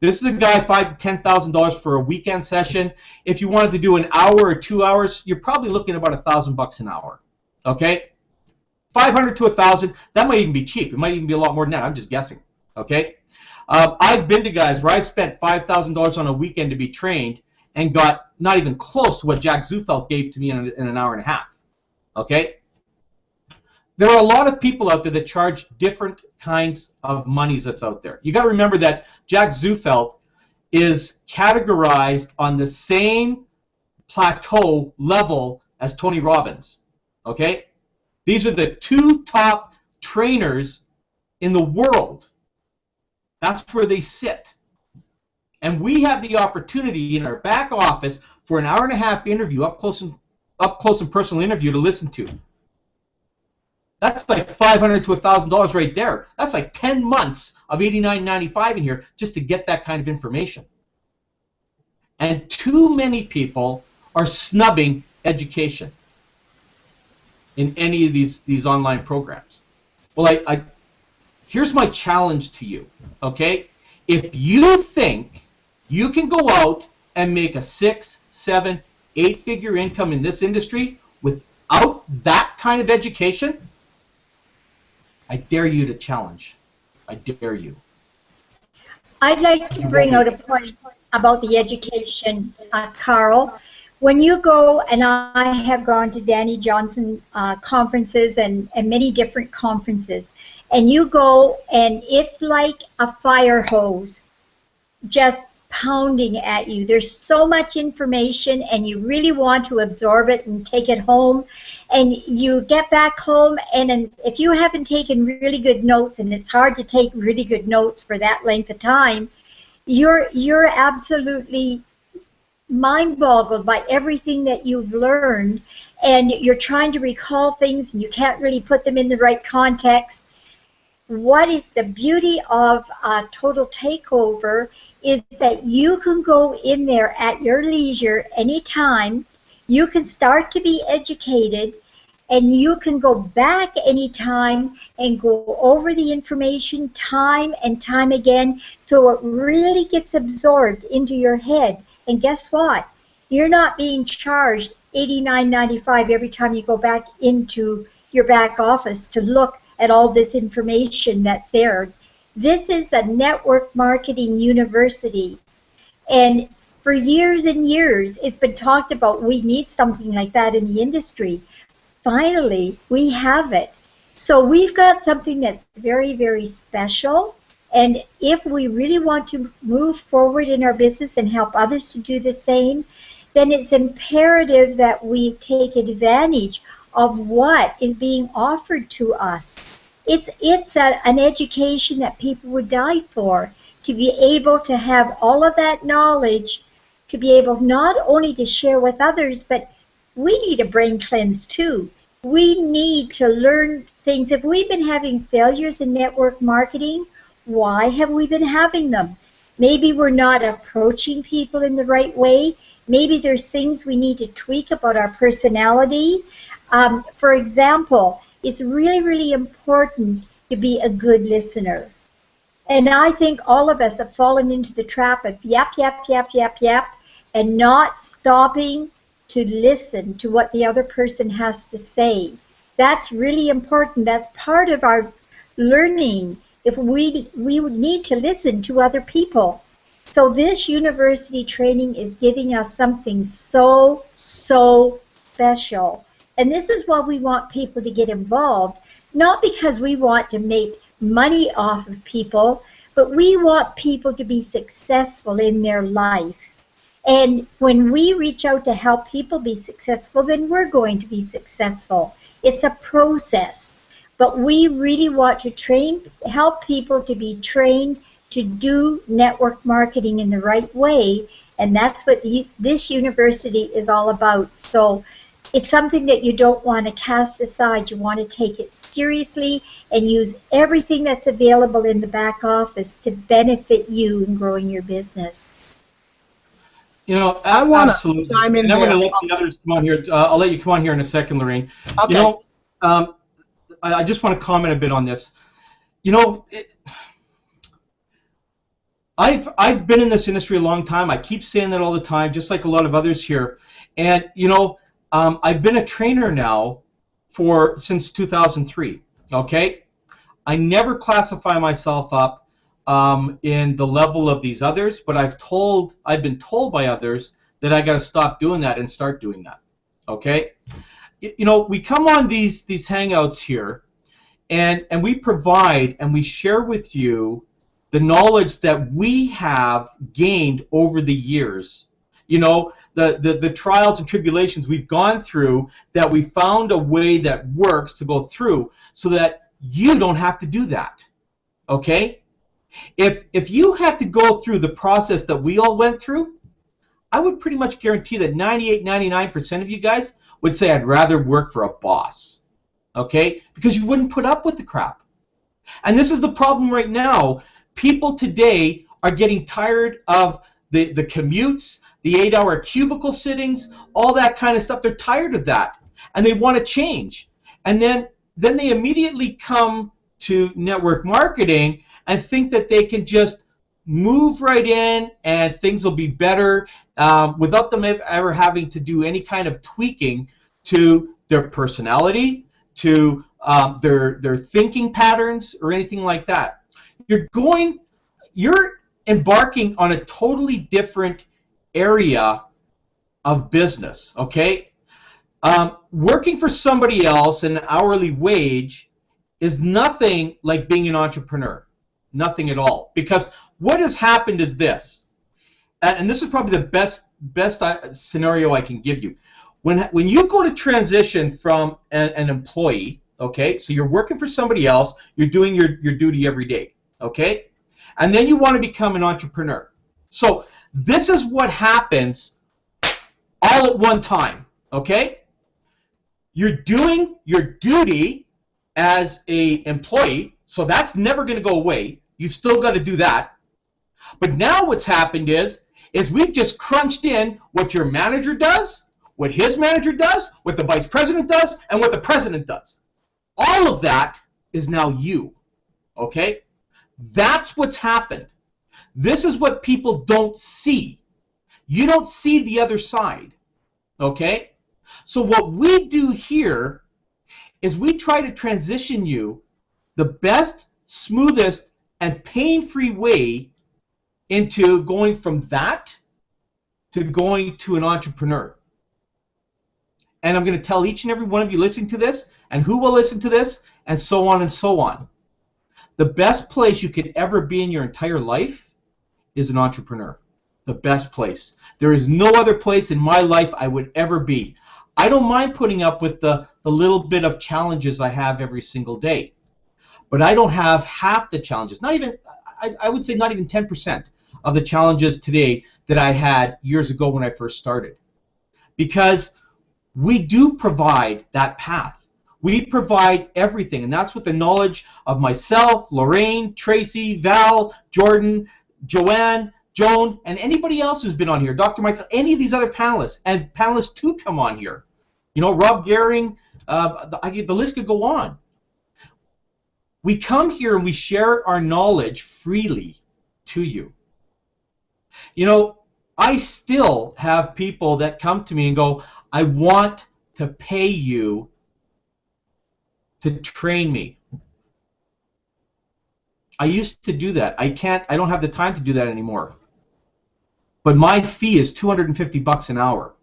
This is a guy $5,000 to $10,000 for a weekend session. If you wanted to do an hour or 2 hours, you're probably looking at about $1,000 an hour. Okay? 500 to 1,000. That might even be cheap. It might even be a lot more than that. I'm just guessing. Okay? I've been to guys where I spent $5,000 on a weekend to be trained and got not even close to what Jack Zootfelt gave to me in an hour and a half. Okay? There are a lot of people out there that charge different kinds of monies that's out there. You got to remember that Jack Zootfelt is categorized on the same plateau level as Tony Robbins. Okay? These are the 2 top trainers in the world. That's where they sit. And we have the opportunity in our back office for an hour and a half interview, up close and personal interview to listen to. That's like $500 to $1,000 right there. That's like 10 months of $89.95 in here just to get that kind of information. And too many people are snubbing education. in any of these online programs. Well, here's my challenge to you, okay? If you think you can go out and make a 6, 7, 8-figure income in this industry without that kind of education, I dare you to challenge. I dare you. I'd like to bring out a point about the education, Karl. When you go, and I have gone to Danny Johnson conferences and many different conferences, and you go and it's like a fire hose just pounding at you. There's so much information and you really want to absorb it and take it home, and you get back home, and if you haven't taken really good notes, and it's hard to take really good notes for that length of time, you're absolutely mind-boggled by everything that you've learned, and you're trying to recall things and you can't really put them in the right context. What is the beauty of a total takeover is that you can go in there at your leisure anytime. You can start to be educated, and you can go back anytime and go over the information time and time again, so it really gets absorbed into your head. And guess what? You're not being charged $89.95 every time you go back into your back office to look at all this information that's there. This is a network marketing university, and for years and years it's been talked about. We need something like that in the industry. Finally, we have it. So we've got something that's very, very special, and if we really want to move forward in our business and help others to do the same, then it's imperative that we take advantage of what is being offered to us. It's an education that people would die for, to be able to have all of that knowledge, to be able not only to share with others, but we need a brain cleanse too. We need to learn things. If we've been having failures in network marketing, why have we been having them? Maybe we're not approaching people in the right way. Maybe there's things we need to tweak about our personality. For example, it's really, really important to be a good listener. And I think all of us have fallen into the trap of yap, yap, yap, yap, yap, and not stopping to listen to what the other person has to say. That's really important. That's part of our learning. If we would need to listen to other people. So this university training is giving us something so, so special. And this is why we want people to get involved, not because we want to make money off of people, but we want people to be successful in their life. And when we reach out to help people be successful, then we're going to be successful. It's a process. But we really want to help people to be trained to do network marketing in the right way, and that's what this university is all about. So it's something that you don't want to cast aside. You want to take it seriously and use everything that's available in the back office to benefit you in growing your business. You know, I want absolutely. to chime in and I'm there. going to let the others come on here. I'll let you come on here in a second, Lorraine. Okay. You know, I just want to comment a bit on this. You know, I've been in this industry a long time. I keep saying that all the time, just like a lot of others here. And you know, I've been a trainer now since 2003. Okay, I never classify myself up in the level of these others, but I've been told by others that I got to stop doing that and start doing that. Okay, you know, we come on these hangouts here, and we provide and we share with you the knowledge that we have gained over the years. You know, the trials and tribulations we've gone through, that we found a way that works to go through so that you don't have to do that. Okay? If you had to go through the process that we all went through, I would pretty much guarantee that 98-99% of you guys would say, I'd rather work for a boss. Okay? Because you wouldn't put up with the crap. And this is the problem right now. People today are getting tired of the commutes, the 8-hour cubicle sittings, all that kind of stuff. They're tired of that, and they want to change. and then they immediately come to network marketing and think that they can just move right in and things will be better without them ever having to do any kind of tweaking to their personality, to their thinking patterns, or anything like that. You're embarking on a totally different area of business, okay? Working for somebody else an hourly wage is nothing like being an entrepreneur. Nothing at all. Because what has happened is this, and this is probably the best scenario I can give you. When you go to transition from an employee, okay, so you're working for somebody else, you're doing your duty every day, okay, and then you want to become an entrepreneur. So this is what happens all at one time, okay? You're doing your duty as an employee, so that's never going to go away. You've still got to do that. But now what's happened is we've just crunched in what your manager does, what his manager does, what the vice president does, and what the president does. All of that is now you, okay? That's what's happened. This is what people don't see. You don't see the other side, okay? So what we do here is we try to transition you the best, smoothest, and pain-free way into going from that to going to an entrepreneur. And I'm going to tell each and every one of you listening to this, and who will listen to this, and so on and so on. The best place you could ever be in your entire life is an entrepreneur. The best place. There is no other place in my life I would ever be. I don't mind putting up with the little bit of challenges I have every single day. But I don't have half the challenges, not even, I would say not even 10% of the challenges today that I had years ago when I first started. Because we do provide that path. We provide everything, and that's with the knowledge of myself, Lorraine, Tracy, Val, Jordan, Joanne, Joan, and anybody else who's been on here, Dr. Michael, any of these other panelists, and panelists too come on here. You know, Rob Gehring, the list could go on. We come here and we share our knowledge freely to you. You know, I still have people that come to me and go, I want to pay you to train me. I used to do that. I don't have the time to do that anymore. But my fee is $250 an hour.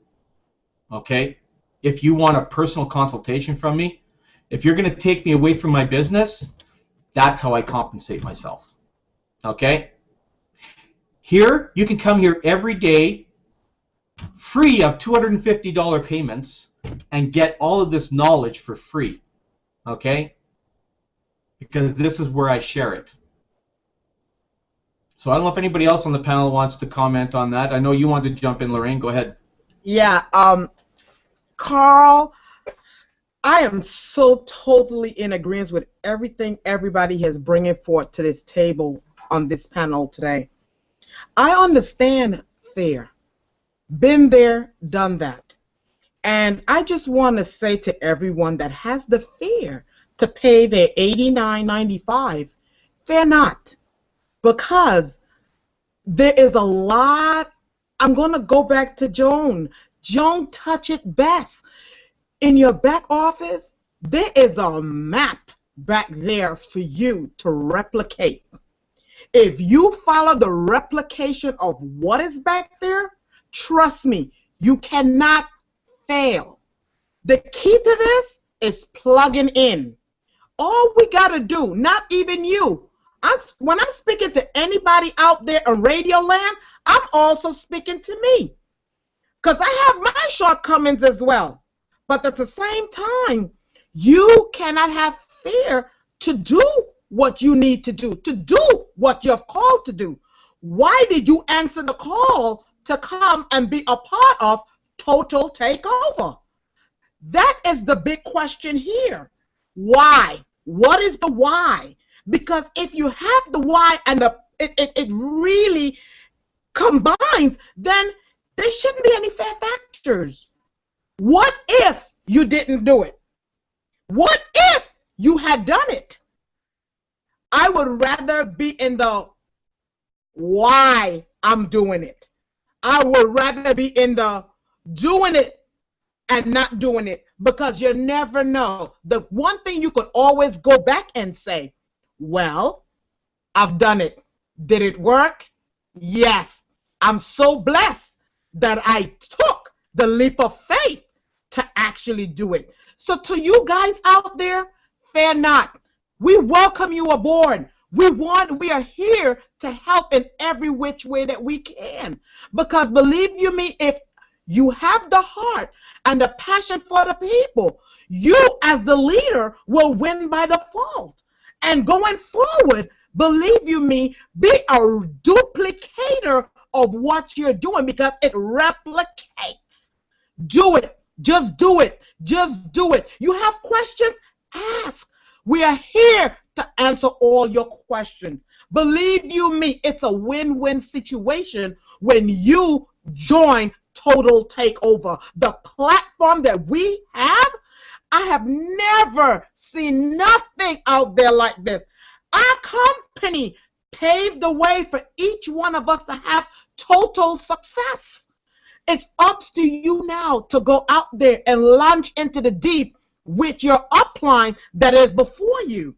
Okay? If you want a personal consultation from me, if you're going to take me away from my business, that's how I compensate myself. Okay? Here, you can come here every day, free of $250 payments, and get all of this knowledge for free. Okay? Because this is where I share it. So I don't know if anybody else on the panel wants to comment on that. I know you wanted to jump in, Lorraine. Go ahead. Yeah, Karl, I am so totally in agreement with everything everybody has bringing forth to this table on this panel today. I understand fear. Been there, done that. And I just want to say to everyone that has the fear to pay their $89.95, fear not. Because there is a lot. I'm going to go back to Joan. Joan touch it best. In your back office, there is a map back there for you to replicate. If you follow the replication of what is back there, trust me, you cannot fail. The key to this is plugging in. All we got to do, not even you, when I'm speaking to anybody out there in Radio Land, I'm also speaking to me. Because I have my shortcomings as well. But at the same time, you cannot have fear to do what you need to do what you're called to do. Why did you answer the call to come and be a part of Total Takeover? That is the big question here. Why? What is the why? Because if you have the why and it really combines, then there shouldn't be any fair factors. What if you didn't do it? What if you had done it? I would rather be in the why I'm doing it. I would rather be in the doing it and not doing it, because you never know. The one thing you could always go back and say, well, I've done it. Did it work? Yes. I'm so blessed that I took the leap of faith to actually do it. So to you guys out there, fear not. We welcome you aboard. We are here to help in every which way that we can. Because believe you me, if you have the heart and the passion for the people, you as the leader will win by default. And going forward, believe you me, be a duplicator of what you're doing, because it replicates. Do it. Just do it. Just do it. You have questions? Ask. We are here to answer all your questions. Believe you me, it's a win-win situation when you join Total Takeover. The platform that we have, I have never seen nothing out there like this. Our company paved the way for each one of us to have total success. It's up to you now to go out there and launch into the deep with your upline that is before you.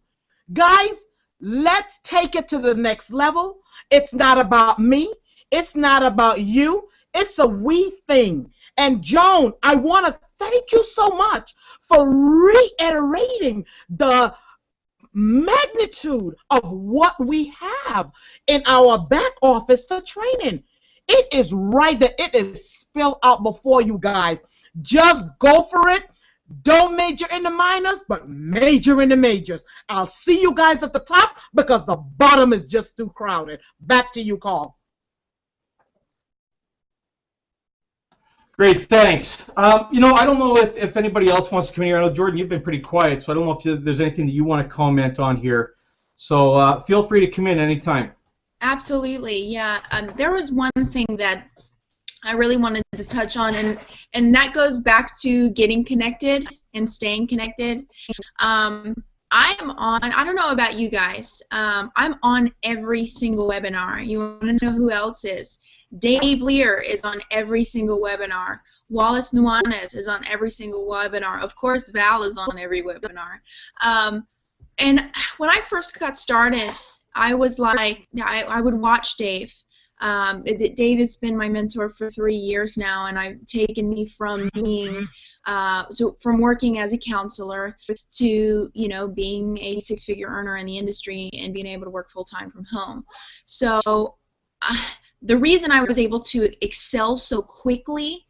Guys, let's take it to the next level. It's not about me. It's not about you. It's a we thing. And Joan, I want to thank you so much for reiterating the magnitude of what we have in our back office for training. It is right that it is spilled out before you guys. Just go for it. Don't major in the minors, but major in the majors. I'll see you guys at the top because the bottom is just too crowded. Back to you, Karl. Great, thanks. You know, I don't know if anybody else wants to come in here. I know, Jordan, you've been pretty quiet, so I don't know if there's anything that you want to comment on here. So feel free to come in anytime. Absolutely, yeah. There was one thing that I really wanted to touch on, and that goes back to getting connected and staying connected. I am on, I don't know about you guys, I'm on every single webinar. You want to know who else is? Dave Lear is on every single webinar. Wallace Nuanez is on every single webinar. Of course, Val is on every webinar. And when I first got started, I was like, I would watch Dave. Dave has been my mentor for 3 years now, and I've taken me from being from working as a counselor to being a six-figure earner in the industry and being able to work full-time from home. So the reason I was able to excel so quickly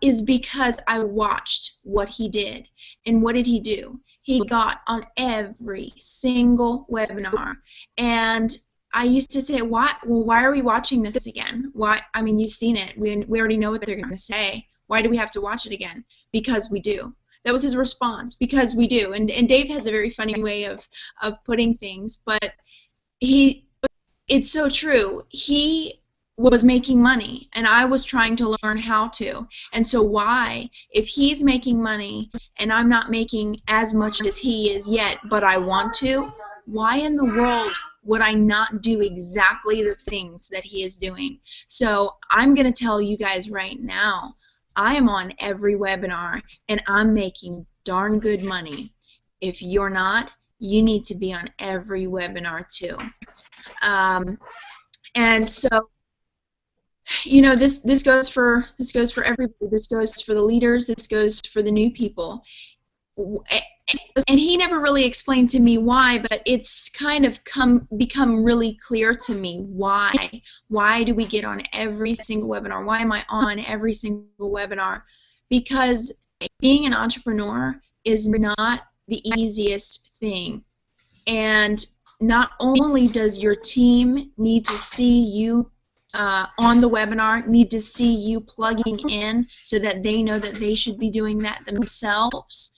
is because I watched what he did. And what did he do? He got on every single webinar. And I used to say, why are we watching this again? Why? I mean, you've seen it. We already know what they're going to say. Why do we have to watch it again? Because we do. That was his response, because we do. And Dave has a very funny way of putting things, but it's so true. He was making money, and I was trying to learn how to. And so why, if he's making money and I'm not making as much as he is yet, but I want to, why in the world would I not do exactly the things that he is doing? So I'm going to tell you guys right now, I am on every webinar, and I'm making darn good money. If you're not, you need to be on every webinar too. And so, this goes for everybody. This goes for the leaders. This goes for the new people. And he never really explained to me why, but it's kind of become really clear to me why. Why do we get on every single webinar? Why am I on every single webinar? Because being an entrepreneur is not the easiest thing. And not only does your team need to see you on the webinar, need to see you plugging in so that they know that they should be doing that themselves.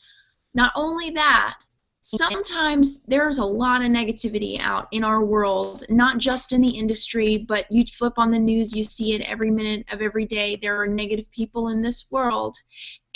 Not only that, sometimes there's a lot of negativity out in our world, not just in the industry, but you flip on the news, you see it every minute of every day. There are negative people in this world,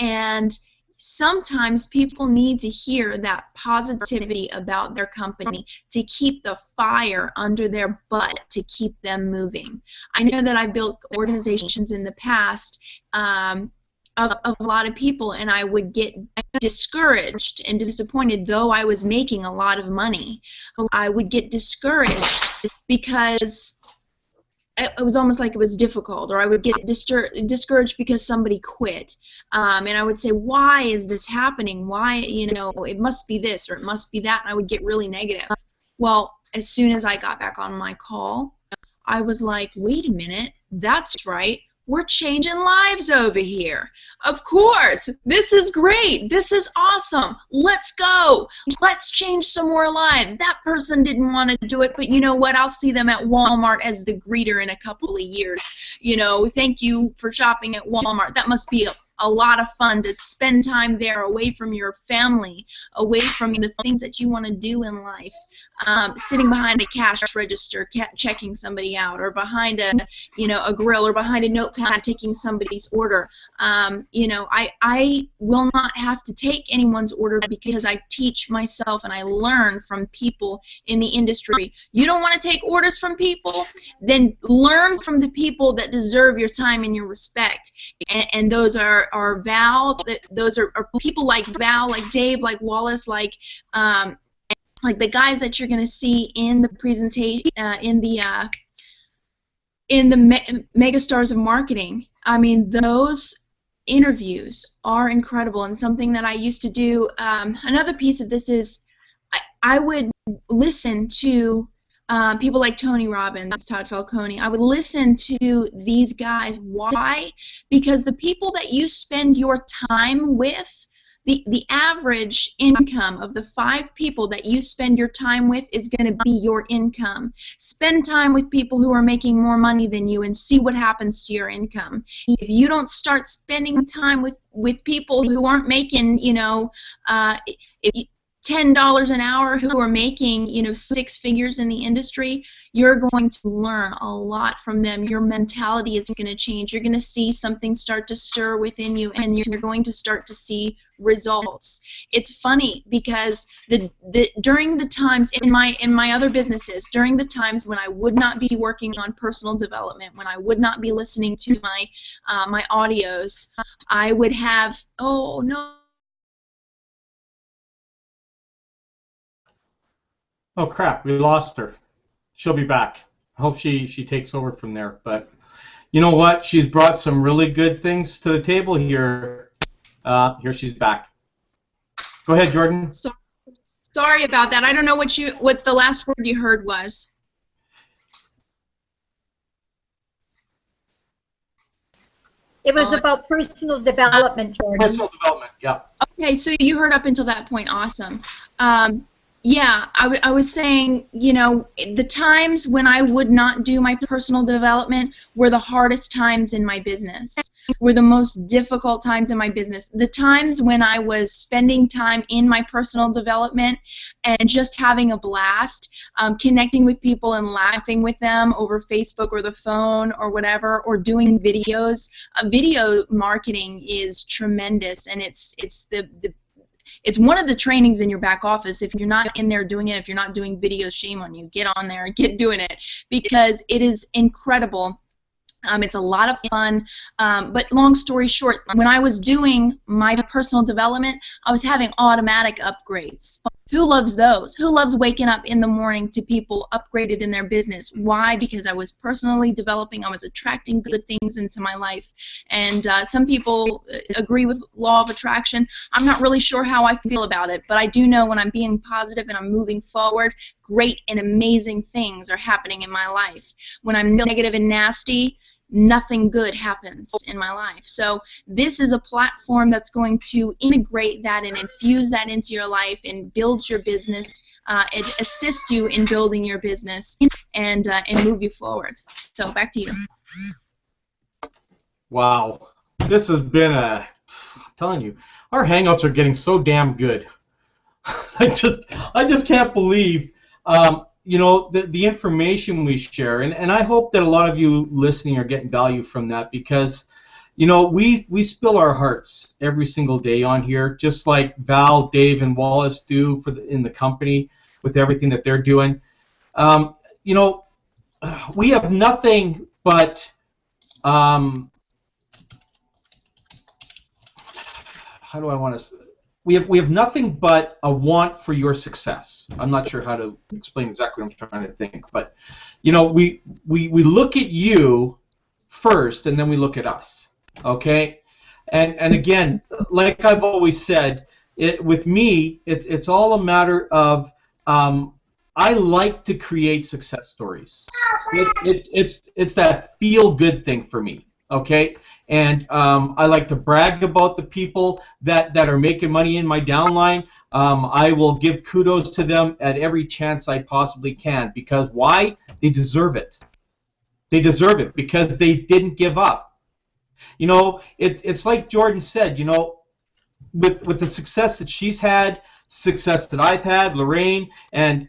and sometimes people need to hear that positivity about their company to keep the fire under their butt, to keep them moving. I know that I've built organizations in the past of a lot of people, and I would get discouraged and disappointed, though I was making a lot of money. I would get discouraged because it was almost like it was difficult, or I would get discouraged because somebody quit, and I would say, why is this happening? Why, it must be this or it must be that, and I would get really negative. Well, as soon as I got back on my call, I was like, wait a minute, that's right. We're changing lives over here. Of course, this is great. This is awesome. Let's go. Let's change some more lives. That person didn't want to do it, but you know what? I'll see them at Walmart as the greeter in a couple of years. Thank you for shopping at Walmart. That must be a lot of fun to spend time there away from your family, away from the things that you want to do in life, sitting behind a cash register checking somebody out, or behind a grill, or behind a notepad taking somebody's order. I will not have to take anyone's order because I teach myself and I learn from people in the industry. You don't want to take orders from people? Then learn from the people that deserve your time and your respect. And those are Val. Those are people like Val, like Dave, like Wallace, like the guys that you're going to see in the presentation, in the megastars of marketing. I mean, those interviews are incredible, and something that I used to do. Another piece of this is I would listen to people like Tony Robbins, Todd Falcone. I would listen to these guys. Why? Because the people that you spend your time with, the average income of the 5 people that you spend your time with is going to be your income. Spend time with people who are making more money than you and see what happens to your income. If you don't start spending time with people who aren't making, $10 an hour, who are making 6 figures in the industry, you're going to learn a lot from them. Your mentality is going to change. You're going to see something start to stir within you, and you're going to start to see results. It's funny because during the times in my other businesses, during the times when I would not be working on personal development, when I would not be listening to my my audios, I would have, oh no. Oh crap, we lost her. She'll be back. I hope she takes over from there. But you know what? She's brought some really good things to the table here. Here she's back. Go ahead, Jordan. Sorry about that. I don't know what the last word you heard was. It was about personal development, Jordan. Personal development, yeah. Okay, so you heard up until that point. Awesome. Yeah, I was saying, the times when I would not do my personal development were the hardest times in my business, were the most difficult times in my business. The times when I was spending time in my personal development and just having a blast, connecting with people and laughing with them over Facebook or the phone or whatever, or doing videos. Video marketing is tremendous, and it's one of the trainings in your back office. If you're not in there doing it, if you're not doing videos, shame on you. Get on there and get doing it, because it is incredible. It's a lot of fun, but long story short, when I was doing my personal development, I was having automatic upgrades. Who loves those? Who loves waking up in the morning to people upgraded in their business? Why? Because I was personally developing. I was attracting good things into my life. And some people agree with law of attraction. I'm not really sure how I feel about it, but I do know when I'm being positive and I'm moving forward, great and amazing things are happening in my life. When I'm negative and nasty, nothing good happens in my life. So this is a platform that's going to integrate that and infuse that into your life and build your business, and assist you in building your business and move you forward. So back to you. Wow, this has been I'm telling you, our Hangouts are getting so damn good. I just can't believe the information we share, and I hope that a lot of you listening are getting value from that, because you know, we spill our hearts every single day on here, just like Val, Dave, and Wallace do in the company with everything that they're doing. You know, we have nothing but how do I want to? We have nothing but a want for your success. I'm not sure how to explain exactly what I'm trying to think, but you know, we look at you first, and then we look at us. Okay, and again, like I've always said, with me, it's all a matter of I like to create success stories. It's that feel-good thing for me. Okay, and I like to brag about the people that are making money in my downline. I will give kudos to them at every chance I possibly can, because why? They deserve it. They deserve it because they didn't give up. You know, it's like Jordan said, you know, with the success that she's had, success that I've had, Lorraine and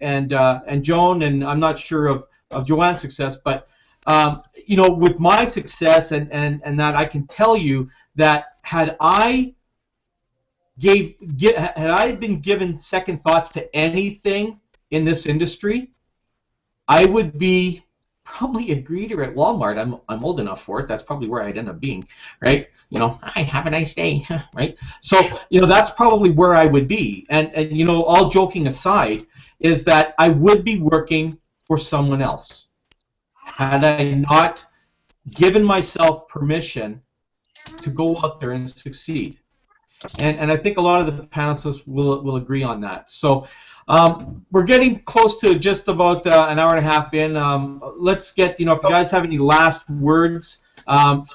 Joan, and I'm not sure of Joanne's success, but you know, with my success and that, I can tell you that had I been given second thoughts to anything in this industry, I would be probably a greeter at Walmart. I'm old enough for it. That's probably where I'd end up being, right? You know, I have a nice day, right? So, you know, that's probably where I would be. And you know, all joking aside, is that I would be working for someone else had I not given myself permission to go out there and succeed. And I think a lot of the panelists will agree on that. So we're getting close to just about an hour and a half in. Let's get, you know, if you guys have any last words,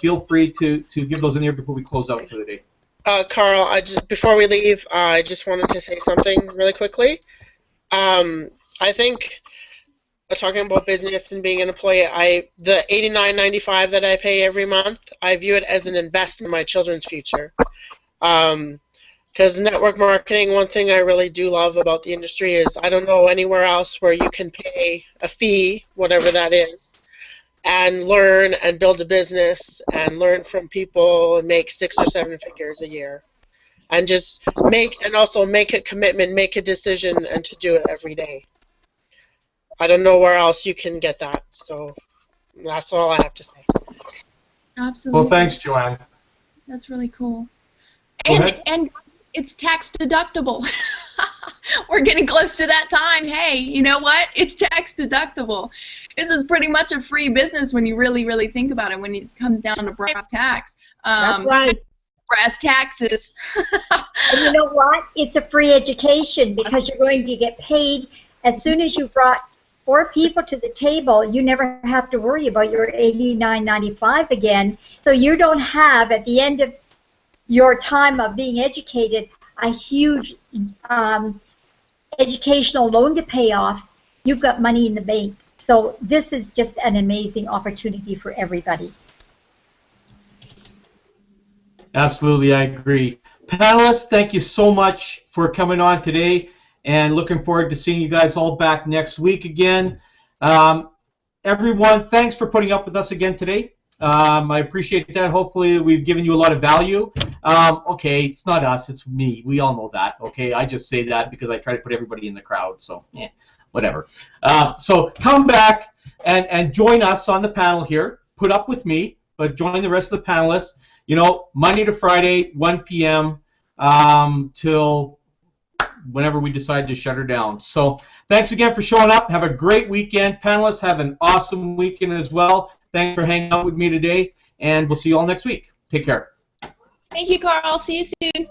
feel free to give those in here before we close out for the day. Karl, before we leave, I just wanted to say something really quickly. I think, talking about business and being an employee, the $89.95 that I pay every month, I view it as an investment in my children's future. Because network marketing, one thing I really do love about the industry is I don't know anywhere else where you can pay a fee, whatever that is, and learn and build a business and learn from people and make 6 or 7 figures a year. And just make a commitment, make a decision, and to do it every day. I don't know where else you can get that, so that's all I have to say. Absolutely. Well, thanks, Joanne. That's really cool. And it's tax deductible. We're getting close to that time. Hey, you know what? It's tax deductible. This is pretty much a free business when you really, really think about it, when it comes down to brass tacks. That's right. Brass taxes. And you know what? It's a free education because you're going to get paid as soon as you brought 4 people to the table. You never have to worry about your $89.95 again. So you don't have, at the end of your time of being educated, a huge educational loan to pay off. You've got money in the bank. So this is just an amazing opportunity for everybody. Absolutely, I agree. Panelists, thank you so much for coming on today, and looking forward to seeing you guys all back next week again. Everyone, thanks for putting up with us again today. I appreciate that. Hopefully we've given you a lot of value. Okay, it's not us, it's me. We all know that, okay? I just say that because I try to put everybody in the crowd, so whatever. So come back and join us on the panel here. Put up with me, but join the rest of the panelists. You know, Monday to Friday, 1 p.m. Till whenever we decide to shut her down. So thanks again for showing up. Have a great weekend. Panelists, have an awesome weekend as well. Thanks for hanging out with me today, and we'll see you all next week. Take care. Thank you, Karl. See you soon.